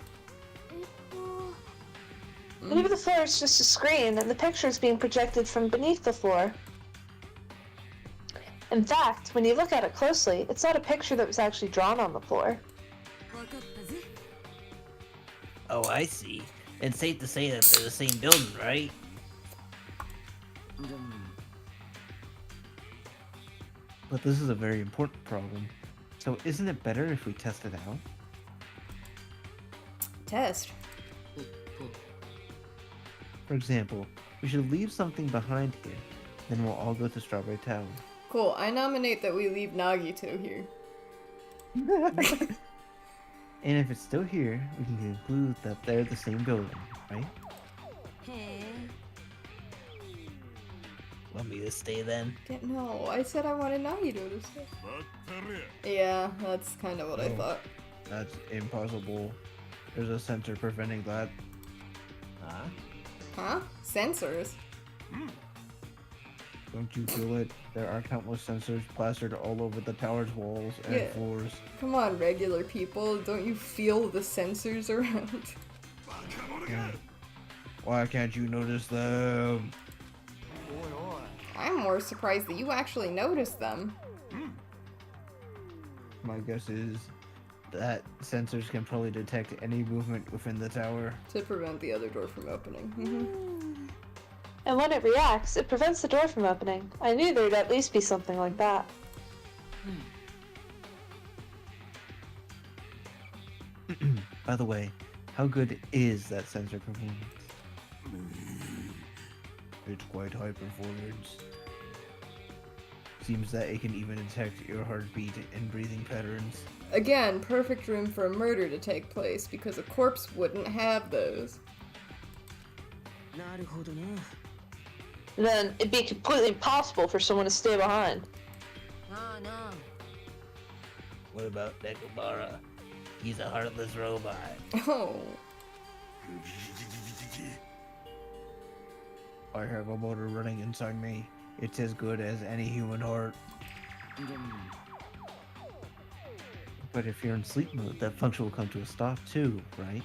Maybe the floor is just a screen and the picture is being projected from beneath the floor. In fact, when you look at it closely, it's not a picture that was actually drawn on the floor. Oh, I see. It's safe to say that they're the same building, right? But this is a very important problem. So isn't it better if we test it out? Test. For example, we should leave something behind here. Then we'll all go to Strawberry Tower. Cool. I nominate that we leave Nagito here. And if it's still here, we can conclude that they're the same building, right? Want me to stay then? No, I said I wanted Nagito to stay. バッテリー Yeah, that's kind of what I Oh. thought. That's impossible. There's a sensor preventing that. Huh? Huh? Sensors? Don't you feel it? There are countless sensors plastered all over the tower's walls and Yeah. floors. Come on, regular people. Don't you feel the sensors around? Why can't you notice them? I'm more surprised that you actually noticed them. My guess is that sensors can probably detect any movement within the tower. To prevent the other door from opening. And when it reacts, it prevents the door from opening. I knew there'd at least be something like that. By the way, how good is that sensor performance? It's quite high performance. Seems that it can even detect your heartbeat and breathing patterns. Again, perfect room for a murder to take place, because a corpse wouldn't have those. Then it'd be completely impossible for someone to stay behind. What about Nekobara? He's a heartless robot. Oh. I have a motor running inside me. It's as good as any human heart. But if you're in sleep mode, that function will come to a stop too, right?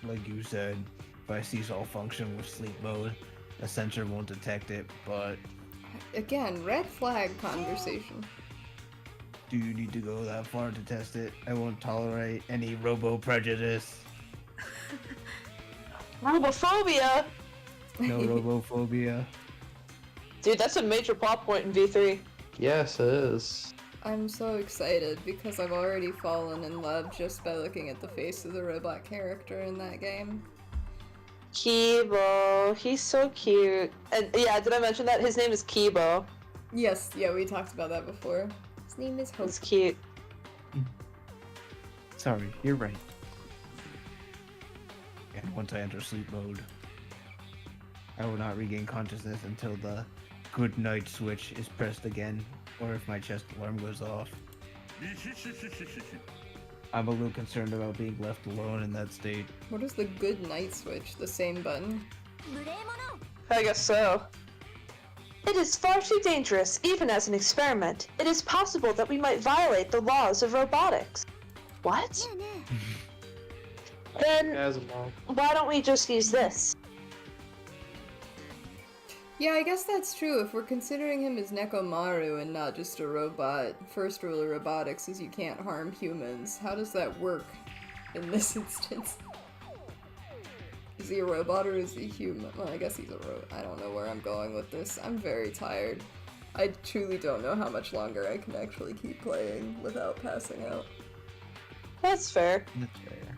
Like you said, if I cease all function with sleep mode, a sensor won't detect it, but Again, red flag conversation. do you need to go that far to test it? I won't tolerate any robo-prejudice. Robophobia! No robophobia. Dude, that's a major plot point in V3. Yes, it is. I'm so excited because I've already fallen in love just by looking at the face of the robot character in that game. Kibo, he's so cute. And yeah, did I mention that? His name is Kibo. Yes, yeah, we talked about that before. His name is Hope. He's cute. Sorry, you're right. And once I enter sleep mode, I will not regain consciousness until the good night switch is pressed again, or if my chest alarm goes off. I'm a little concerned about being left alone in that state. What is the good night switch? The same button? I guess so. It is far too dangerous, even as an experiment. It is possible that we might violate the laws of robotics. What? Then, why don't we just use this? Yeah, I guess that's true. If we're considering him as Nekomaru and not just a robot, first rule of robotics is you can't harm humans. How does that work in this instance? Is he a robot or is he human? Well, I guess he's a robot. I don't know where I'm going with this. I'm very tired. I truly don't know how much longer I can actually keep playing without passing out. That's fair. That's fair.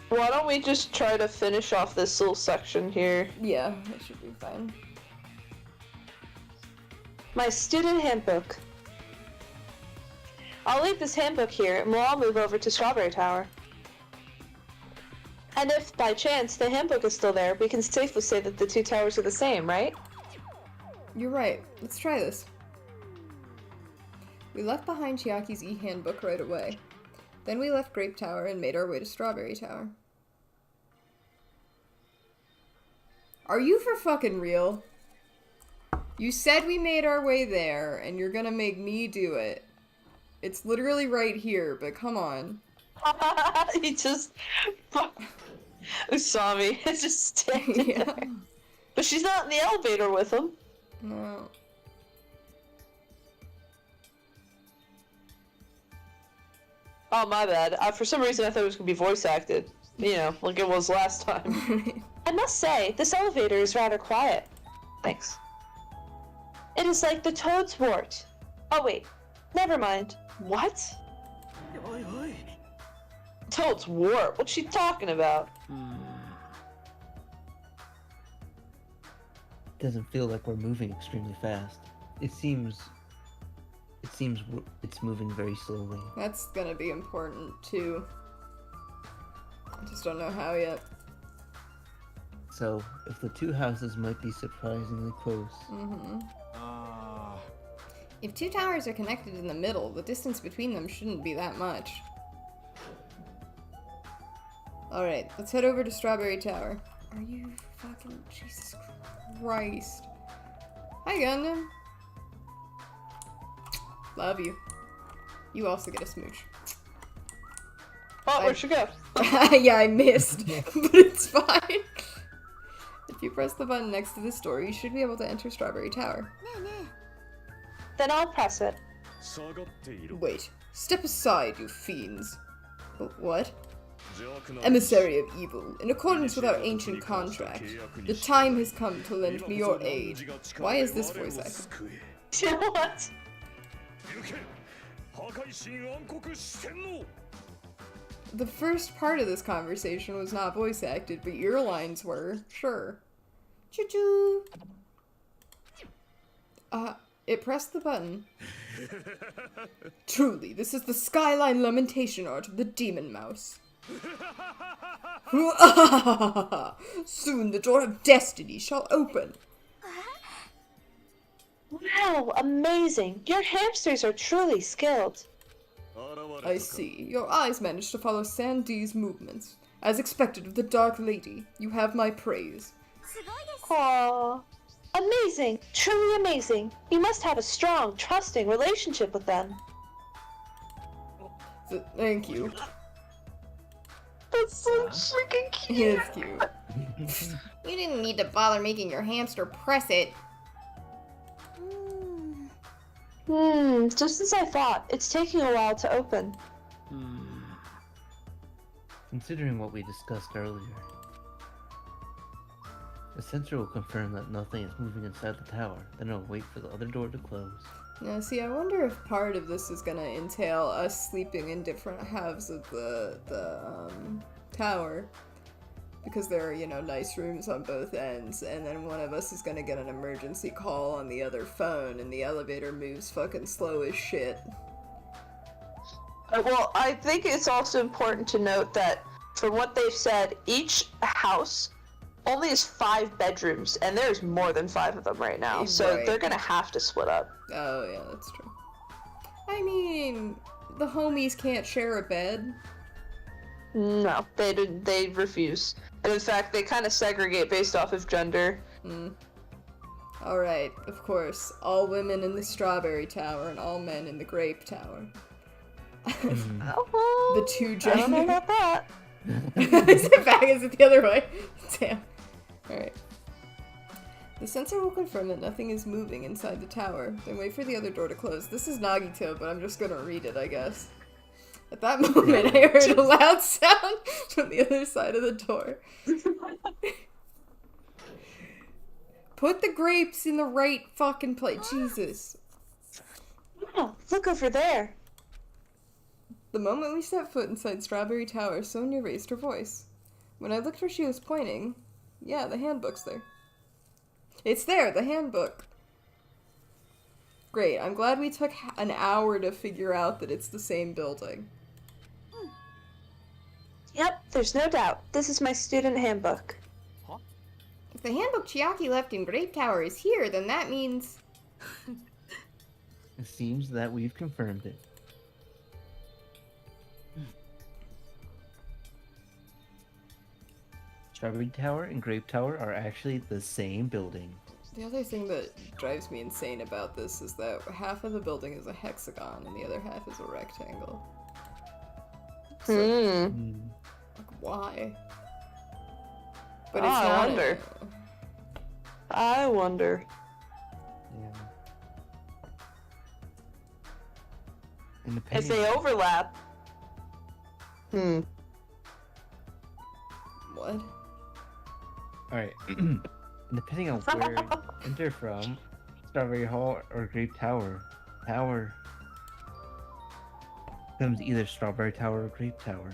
Why don't we just try to finish off this little section here? Yeah, that should be fine. My student handbook. I'll leave this handbook here and we'll all move over to Strawberry Tower. And if, by chance, the handbook is still there, we can safely say that the two towers are the same, right? You're right. Let's try this. We left behind Chiaki's e-handbook right away. Then we left Grape Tower and made our way to Strawberry Tower. Are you for fucking real? You said we made our way there, and you're gonna make me do it. It's literally right here, but come on. He just... Usami is just standing Yeah. there. But she's not in the elevator with him. No. Oh, my bad. For some reason I thought it was gonna be voice acted. You know, like it was last time. I must say, this elevator is rather quiet. Thanks. It is like the Toad's Wart. Oh wait, never mind. What? Toad's Wart? What's she talking about? Doesn't feel like we're moving extremely fast. It seems it's moving very slowly. That's gonna be important, too. I just don't know how yet. So, if the two houses might be surprisingly close. Mm-hmm. If two towers are connected in the middle, the distance between them shouldn't be that much. Alright, let's head over to Strawberry Tower. Are you fucking Jesus Christ? Hi, Gundam. Love you. You also get a smooch. Oh, where'd she go? Yeah, I missed, but it's fine. If you press the button next to this door, you should be able to enter Strawberry Tower. Then I'll press it. Wait, step aside, you fiends. What? Emissary of evil, in accordance with our ancient contract, the time has come to lend me your aid. Why is this voice acting? What? The first part of this conversation was not voice acted, but your lines were. Sure. Choo-choo! It pressed the button. Truly, this is the skyline lamentation art of the demon mouse. Soon the door of destiny shall open. Wow, amazing. Your hamsters are truly skilled. I see. Your eyes managed to follow Sandee's movements. As expected of the Dark Lady, you have my praise. Aww. Amazing. Truly amazing. You must have a strong, trusting relationship with them. Thank you. That's so freaking cute. It's cute. You didn't need to bother making your hamster press it. Just as I thought. It's taking a while to open. Considering what we discussed earlier, the sensor will confirm that nothing is moving inside the tower, then it'll wait for the other door to close. Now, see, I wonder if part of this is gonna entail us sleeping in different halves of the tower. Because there are, you know, nice rooms on both ends, and then one of us is gonna get an emergency call on the other phone, and the elevator moves fucking slow as shit. Well, I think it's also important to note that, from what they've said, each house only has 5 bedrooms, and there's more than 5 of them right now, so Right. they're gonna have to split up. Oh, yeah, that's true. I mean, the homies can't share a bed. No, they refuse. And in fact, they kind of segregate based off of gender. Alright, of course, all women in the Strawberry Tower and all men in the Grape Tower. Oh, The two I don't know genders. about that. Is it back? Is it the other way? Damn. Alright. The sensor will confirm that nothing is moving inside the tower, then wait for the other door to close. This is Nagito, but I'm just gonna read it, I guess. At that moment, I heard a loud sound from the other side of the door. Put the grapes in the right fucking place. Jesus. Oh, look over there. The moment we set foot inside Strawberry Tower, Sonia raised her voice. When I looked where she was pointing, yeah, the handbook's there. It's there, the handbook. Great, I'm glad we took an hour to figure out that it's the same building. Yep, there's no doubt. This is my student handbook. If the handbook Chiaki left in Grape Tower is here, then that means... It seems that we've confirmed it. Strawberry Tower and Grape Tower are actually the same building. The other thing that drives me insane about this is that half of the building is a hexagon and the other half is a rectangle. So, like, why? But it's I not. wonder. I wonder. Yeah. And If they overlap. What? Alright. And depending on where you enter from, Strawberry Hall or Grape Tower, becomes either Strawberry Tower or Grape Tower.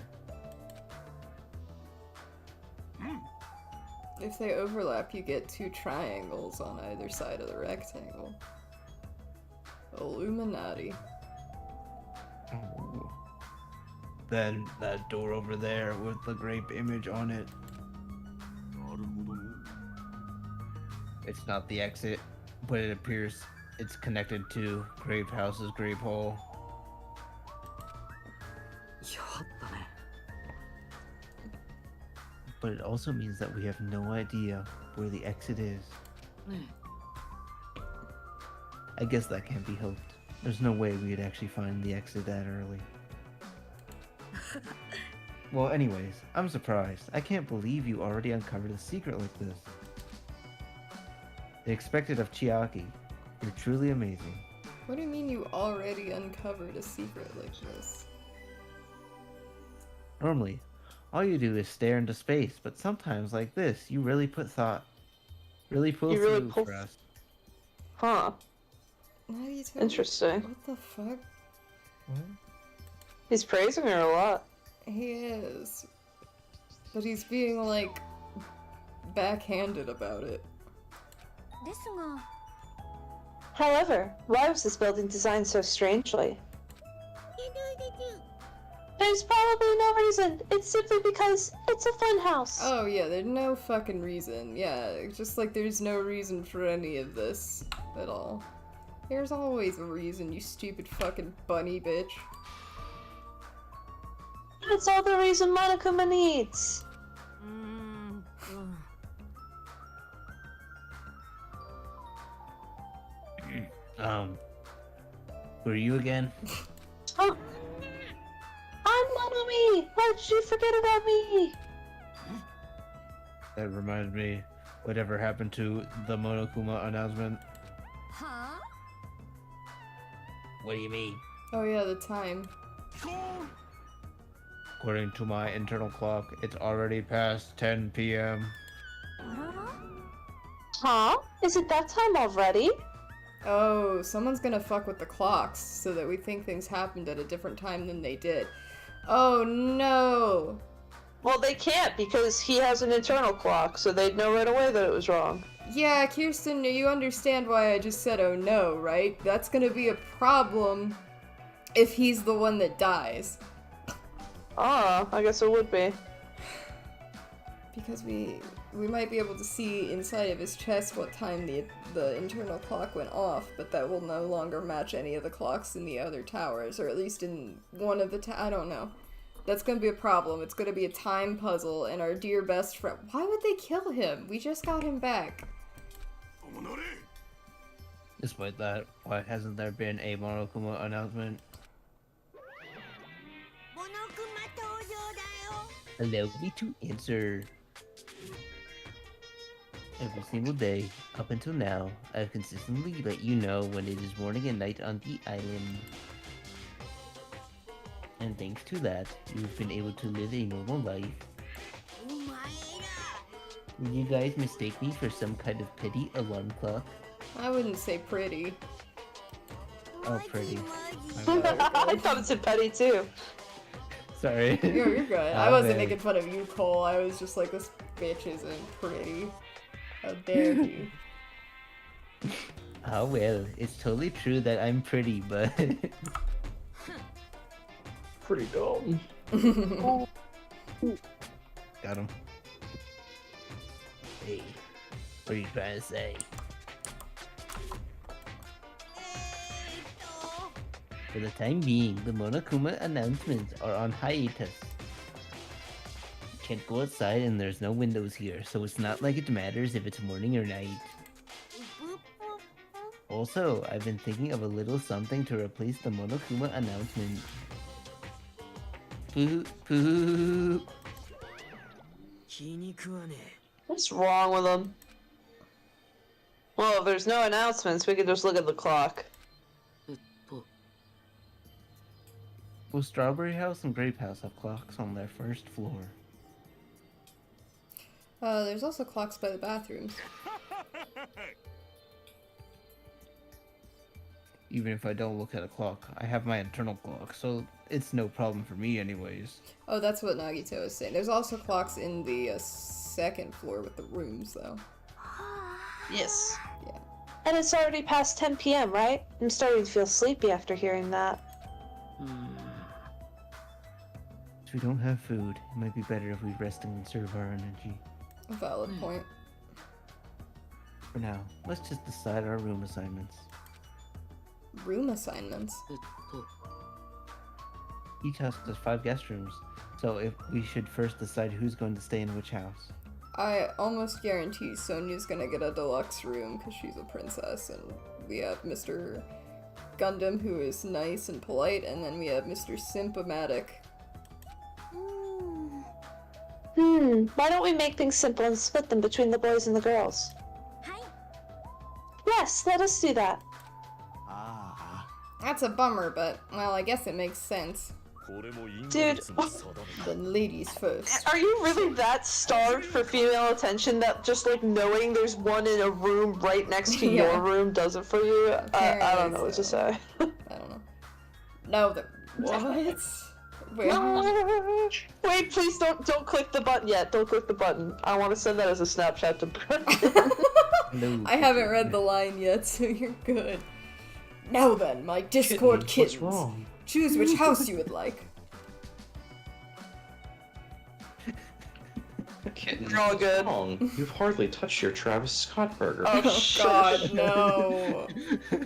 If they overlap, you get 2 triangles on either side of the rectangle. Illuminati. Oh. Then that door over there with the grape image on it. It's not the exit, but it appears it's connected to Grape House's Grape Hall. But it also means that we have no idea where the exit is. I guess that can't be helped. There's no way we'd actually find the exit that early. Well, anyways, I'm surprised. I can't believe you already uncovered a secret like this. The expected of Chiaki. You're truly amazing. What do you mean you already uncovered a secret like this? Normally, all you do is stare into space, but sometimes like this, you really put thought. Really pull You really through pull for us. Huh. Nagito, Interesting. what the fuck? What? He's praising her a lot. He is. But he's being, like, backhanded about it. However, why was this building designed so strangely? There's probably no reason. It's simply because it's a funhouse. Oh yeah, there's no fucking reason. Yeah, just like there's no reason for any of this at all. There's always a reason, you stupid fucking bunny bitch. That's all the reason Monokuma needs. Who are you again? Oh, I'm Monomi! Why did you forget about me? That reminds me, whatever happened to the Monokuma announcement? What do you mean? Oh yeah, the time. According to my internal clock, it's already past 10 p.m. Huh? Is it that time already? Oh, someone's gonna fuck with the clocks so that we think things happened at a different time than they did. Oh no! Well, they can't because he has an internal clock, so they'd know right away that it was wrong. Yeah, Kirsten, you understand why I just said oh no, right? That's gonna be a problem if he's the one that dies. Ah, I guess it would be. Because we might be able to see inside of his chest what time the internal clock went off, but that will no longer match any of the clocks in the other towers, or at least in one of the I don't know. That's gonna be a problem. It's gonna be a time puzzle, and our dear best friend— why would they kill him? We just got him back. Despite that, why hasn't there been a Monokuma announcement? Allow me to answer. Every single day, up until now, I've consistently let you know when it is morning and night on the island. And thanks to that, you've been able to live a normal life. Would you guys mistake me for some kind of petty alarm clock? I wouldn't say pretty. Oh, pretty. I thought it said petty too. Sorry. You're good. I Oh, wasn't man. making fun of you, Cole. I was just like, this bitch isn't pretty. How dare you? Oh well, it's totally true that I'm pretty, but... Pretty dumb. Got him. Hey, what are you trying to say? For the time being, the Monokuma announcements are on hiatus. Can't go outside and there's no windows here, so it's not like it matters if it's morning or night. Also, I've been thinking of a little something to replace the Monokuma announcement. Poo poo. What's wrong with them? Well, if there's no announcements, we could just look at the clock. Will Strawberry House and Grape House have clocks on their first floor? There's also clocks by the bathrooms. Even if I don't look at a clock, I have my internal clock, so it's no problem for me anyways. Oh, that's what Nagito is saying. There's also clocks in the second floor with the rooms, though. Yes. Yeah. And it's already past 10 p.m., right? I'm starting to feel sleepy after hearing that. If we don't have food, it might be better if we rest and conserve our energy. A valid point. For now, let's just decide our room assignments. Room assignments. each house has 5 guest rooms. So if we should first decide who's going to stay in which house. I almost guarantee Sonia's gonna get a deluxe room because she's a princess, and we have Mr. Gundam, who is nice and polite, and then we have Mr. Simp-O-Matic. Why don't we make things simple and split them between the boys and the girls? Yes, let us do that. Ah. That's a bummer, but, well, I guess it makes sense. Dude, Then ladies first. are you really that starved for female attention that just like knowing there's one in a room right next to Yeah. your room does it for you? I don't know what to say. I don't know. No, the what? Wait. Wait, please don't click the button yet. Don't click the button. I want to send that as a Snapchat to Hello, I haven't read the line yet, so you're good. Now then, my Discord kittens. What's wrong? Choose which house you would like. Kitten, You're all good. what's wrong? You've hardly touched your Travis Scott burger. Oh, Oh shush. god, no.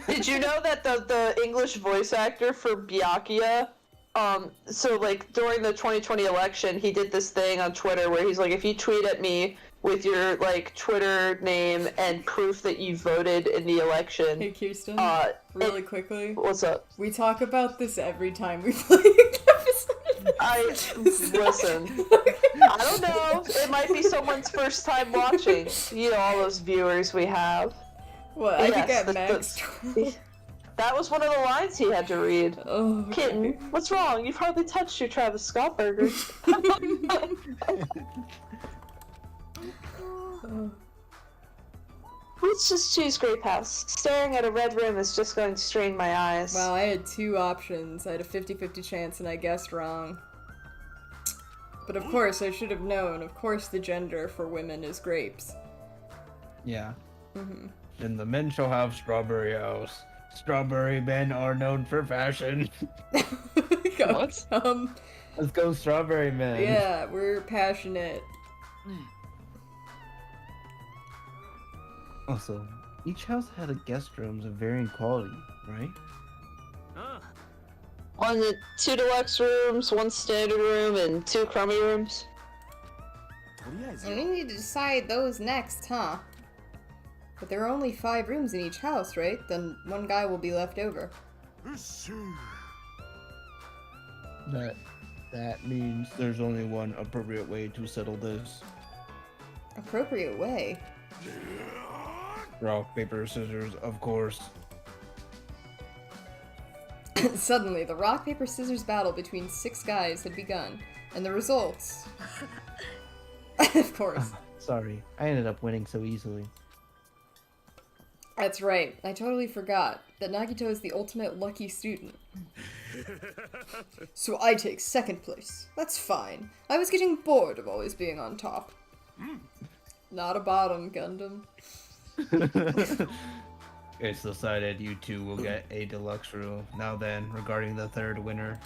Did you know that the English voice actor for Byakuya, so like during the 2020 election, he did this thing on Twitter where he's like, if you tweet at me with your like Twitter name and proof that you voted in the election, Hey Kirsten, really quickly. what's up? We talk about this every time we play an episode. Listen. I don't know. It might be someone's first time watching. You know, all those viewers we have. What? I think Yes, at max. That was one of the lines he had to read. Oh, okay. Kitten, what's wrong? You've hardly touched your Travis Scott burger. Let's just choose Grape House. Staring at a red room is just going to strain my eyes. Wow, I had 2 options. I had a 50-50 chance and I guessed wrong. But of course, I should have known. Of course the gender for women is grapes. Yeah. Mm-hmm. Then the men shall have Strawberry House. Strawberry men are known for fashion. What? Let's go Strawberry men. Yeah, we're passionate. Also, each house had a guest rooms of varying quality, right? On the 2 deluxe rooms, 1 standard room, and 2 crummy rooms. And we need to decide those next, huh? But there are only 5 rooms in each house, right? Then 1 guy will be left over. That means there's only one appropriate way to settle this. Appropriate way. Rock, paper, scissors, of course. Suddenly, the rock, paper, scissors battle between 6 guys had begun, and the results... Of course. Sorry, I ended up winning so easily. That's right. I totally forgot that Nagito is the ultimate lucky student. So I take 2nd place. That's fine. I was getting bored of always being on top. Not a bottom, Gundam. It's decided you 2 will get a deluxe room. Now then, regarding the 3rd winner.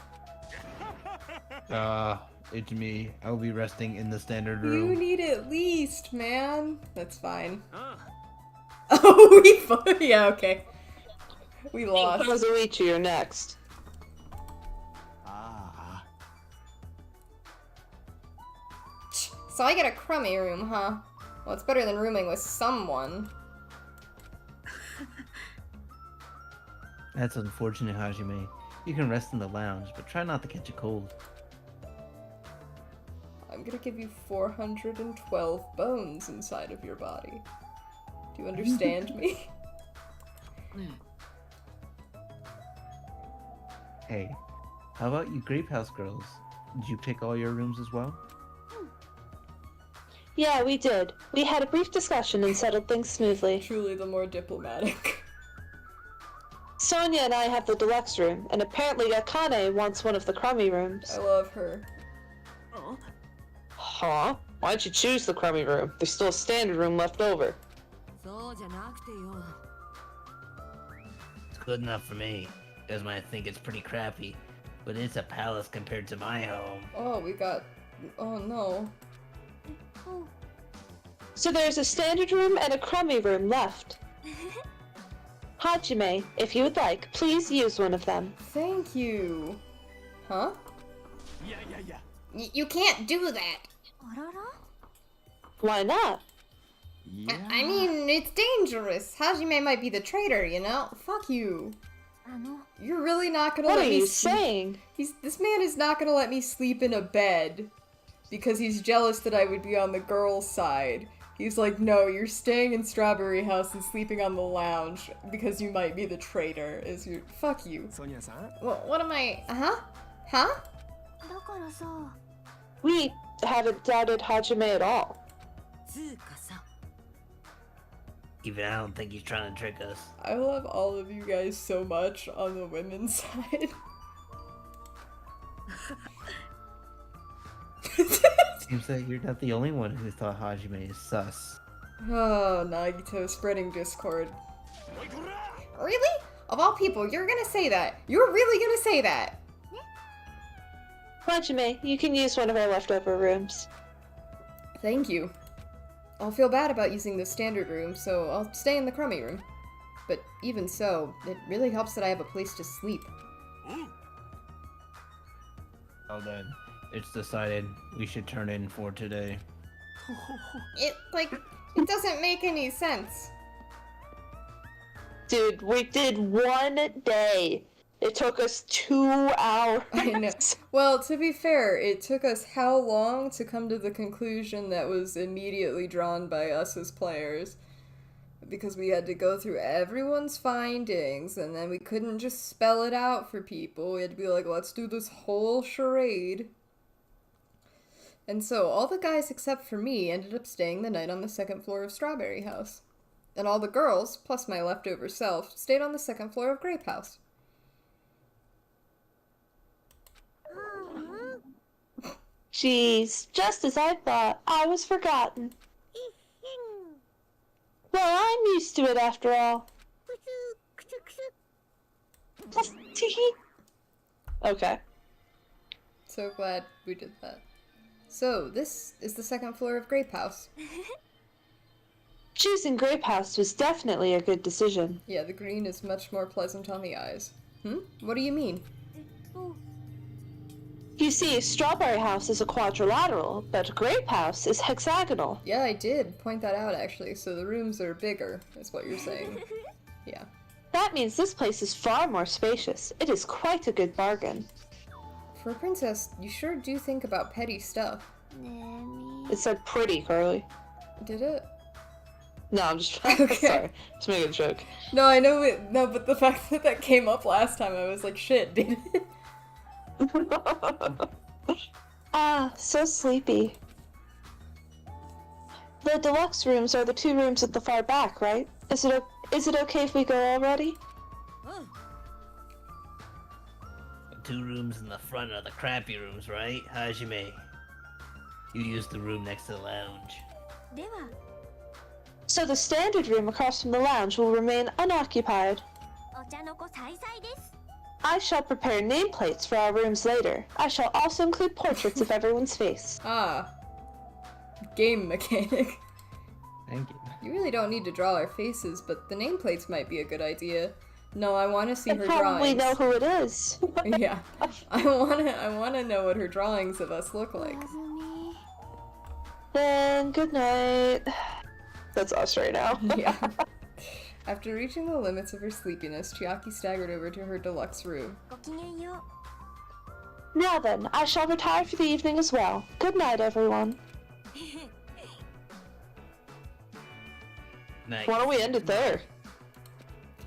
It's me. I will be resting in the standard You room. need at least, man. That's fine. Oh, yeah, okay. We lost. Kazuichi, you're next. Ah. So I get a crummy room, huh? Well, it's better than rooming with someone. That's unfortunate, Hajime. You can rest in the lounge, but try not to catch a cold. I'm gonna give you 412 bones inside of your body. Do you understand me? Hey, how about you Grape House girls? Did you pick all your rooms as well? Yeah, we did. We had a brief discussion and settled things smoothly. Truly the more diplomatic. Sonia and I have the deluxe room, and apparently Akane wants one of the crummy rooms. I love her. Huh? Why'd you choose the crummy room? There's still a standard room left over. It's good enough for me. You guys might think it's pretty crappy, but it's a palace compared to my home. Oh, we got... Oh, no. So there's a standard room and a crummy room left. Hajime, if you would like, please use one of them. Thank you. Huh? You can't do that. Why not? Yeah. I mean, it's dangerous. Hajime might be the traitor, you know? Fuck you. You're really not gonna What let are me you sleep. saying? This man is not gonna let me sleep in a bed because he's jealous that I would be on the girl's side. He's like, no, you're staying in Strawberry House and sleeping on the lounge because you might be the traitor. Fuck you. Sonia-san? What am I? Huh? We haven't doubted Hajime at all. Even I don't think he's trying to trick us. I love all of you guys so much on the women's side. Seems like you're not the only one who thought Hajime is sus. Oh, Nagito spreading discord. Really? Of all people, you're gonna say that? You're really gonna say that? Hajime, you can use one of our leftover rooms. Thank you. I'll feel bad about using the standard room, so I'll stay in the crummy room. But even so, it really helps that I have a place to sleep. Well then, it's decided we should turn in for today. It doesn't make any sense. Dude, we did 1 day. It took us 2 hours. I know. Well, to be fair, it took us how long to come to the conclusion that was immediately drawn by us as players? Because we had to go through everyone's findings, and then we couldn't just spell it out for people. We had to be like, let's do this whole charade. And so, all the guys except for me ended up staying the night on the 2nd floor of Strawberry House. And all the girls, plus my leftover self, stayed on the 2nd floor of Grape House. Jeez, just as I thought, I was forgotten. Well, I'm used to it after all. Okay. So glad we did that. So, this is the 2nd floor of Grape House. Choosing Grape House was definitely a good decision. Yeah, the green is much more pleasant on the eyes. What do you mean? You see, Strawberry House is a quadrilateral, but Grape House is hexagonal. Yeah, I did point that out, actually. So the rooms are bigger, is what you're saying. Yeah. That means this place is far more spacious. It is quite a good bargain. For a princess, you sure do think about petty stuff. It said pretty, Carly. Did it? No, I'm just Okay. sorry. Just making a joke. No, I know it. No, but the fact that that came up last time, I was like, shit, did it? Ah, so sleepy. The deluxe rooms are the 2 rooms at the far back, right? Is it okay if we go already? The 2 rooms in the front are the crappy rooms, right, Hajime? You use the room next to the lounge. So the standard room across from the lounge will remain unoccupied. I shall prepare nameplates for our rooms later. I shall also include portraits of everyone's face. Ah. Game mechanic. Thank you. You really don't need to draw our faces, but the nameplates might be a good idea. No, I want to see I her probably drawings. know who it is. Yeah. I wanna know what her drawings of us look like. Then, good night. That's us right now. Yeah. After reaching the limits of her sleepiness, Chiaki staggered over to her deluxe room. Now then, I shall retire for the evening as well. Good night, everyone. Nice. Why don't we end it there?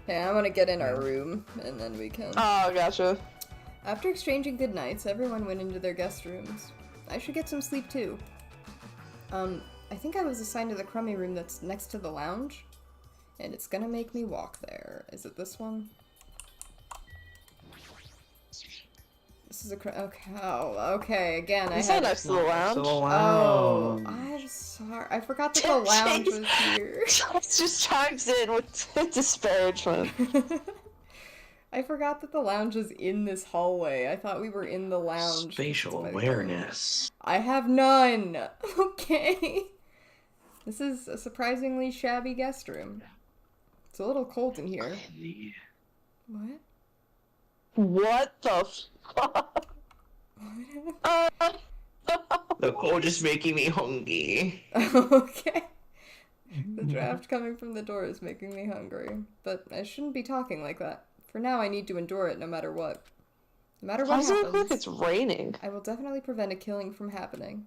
Hey, I want to get in our room, and then we can... Oh, gotcha. After exchanging goodnights, everyone went into their guest rooms. I should get some sleep too. I think I was assigned to the crummy room that's next to the lounge. And it's gonna make me walk there. Is it this one? This is a okay. Oh, okay. Again, I Is had. that next to the lounge? Oh, I'm sorry. I forgot that the lounge was here. Just chimes in with disparagement. I forgot that the lounge was in this hallway. I thought we were in the lounge. Spatial awareness. I have none. Okay. This is a surprisingly shabby guest room. It's a little cold in here. What? What the fuck? The cold is making me hungry. Okay. The draft coming from the door is making me hungry. But I shouldn't be talking like that. For now, I need to endure it no matter what. No matter what How does it happens, look like it's raining? I will definitely prevent a killing from happening.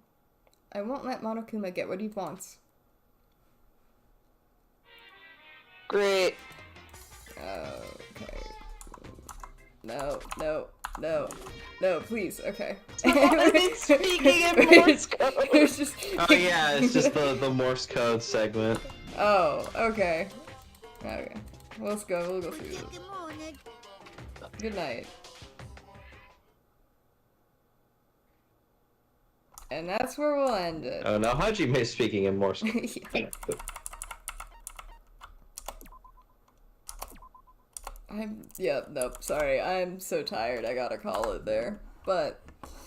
I won't let Monokuma get what he wants. Great. Okay. No, please, okay. It's speaking in Morse code. It's just... Oh yeah, it's just the Morse code segment. Oh, okay. Okay. We'll go through this. Good night. And that's where we'll end it. Oh, now Hajime speaking in Morse code. Yeah. Nope, sorry. I'm so tired, I gotta call it there. But...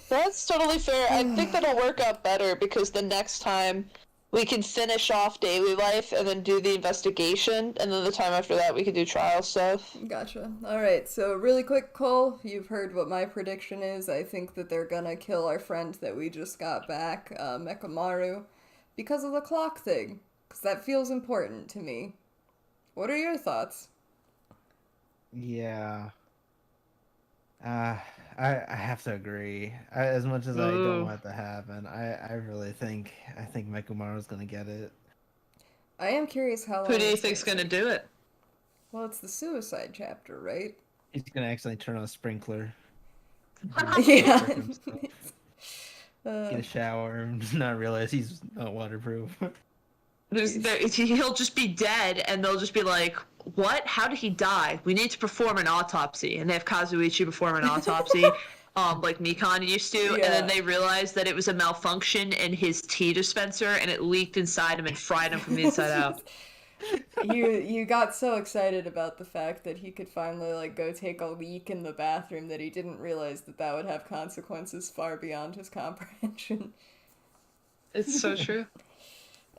That's totally fair. I think that'll work out better because the next time we can finish off daily life and then do the investigation, and then the time after that we can do trial stuff. Gotcha. Alright, so really quick, Cole, you've heard what my prediction is. I think that they're gonna kill our friend that we just got back, Mekamaru, because of the clock thing. Because that feels important to me. What are your thoughts? Yeah. I have to agree. As much as I don't want it to happen, I really think Mekumaru's gonna get it. I am curious how long... Who do you think's gonna do it? Well, it's the suicide chapter, right? He's gonna accidentally turn on a sprinkler. Yeah. Get a shower and not realize he's not waterproof. He'll just be dead, and they'll just be like, what? How did he die? We need to perform an autopsy. And they have Kazuichi perform an autopsy, like Mikan used to, and then they realize that it was a malfunction in his tea dispenser, and it leaked inside him and fried him from the inside out. You got so excited about the fact that he could finally, like, go take a leak in the bathroom that he didn't realize that that would have consequences far beyond his comprehension. It's so true.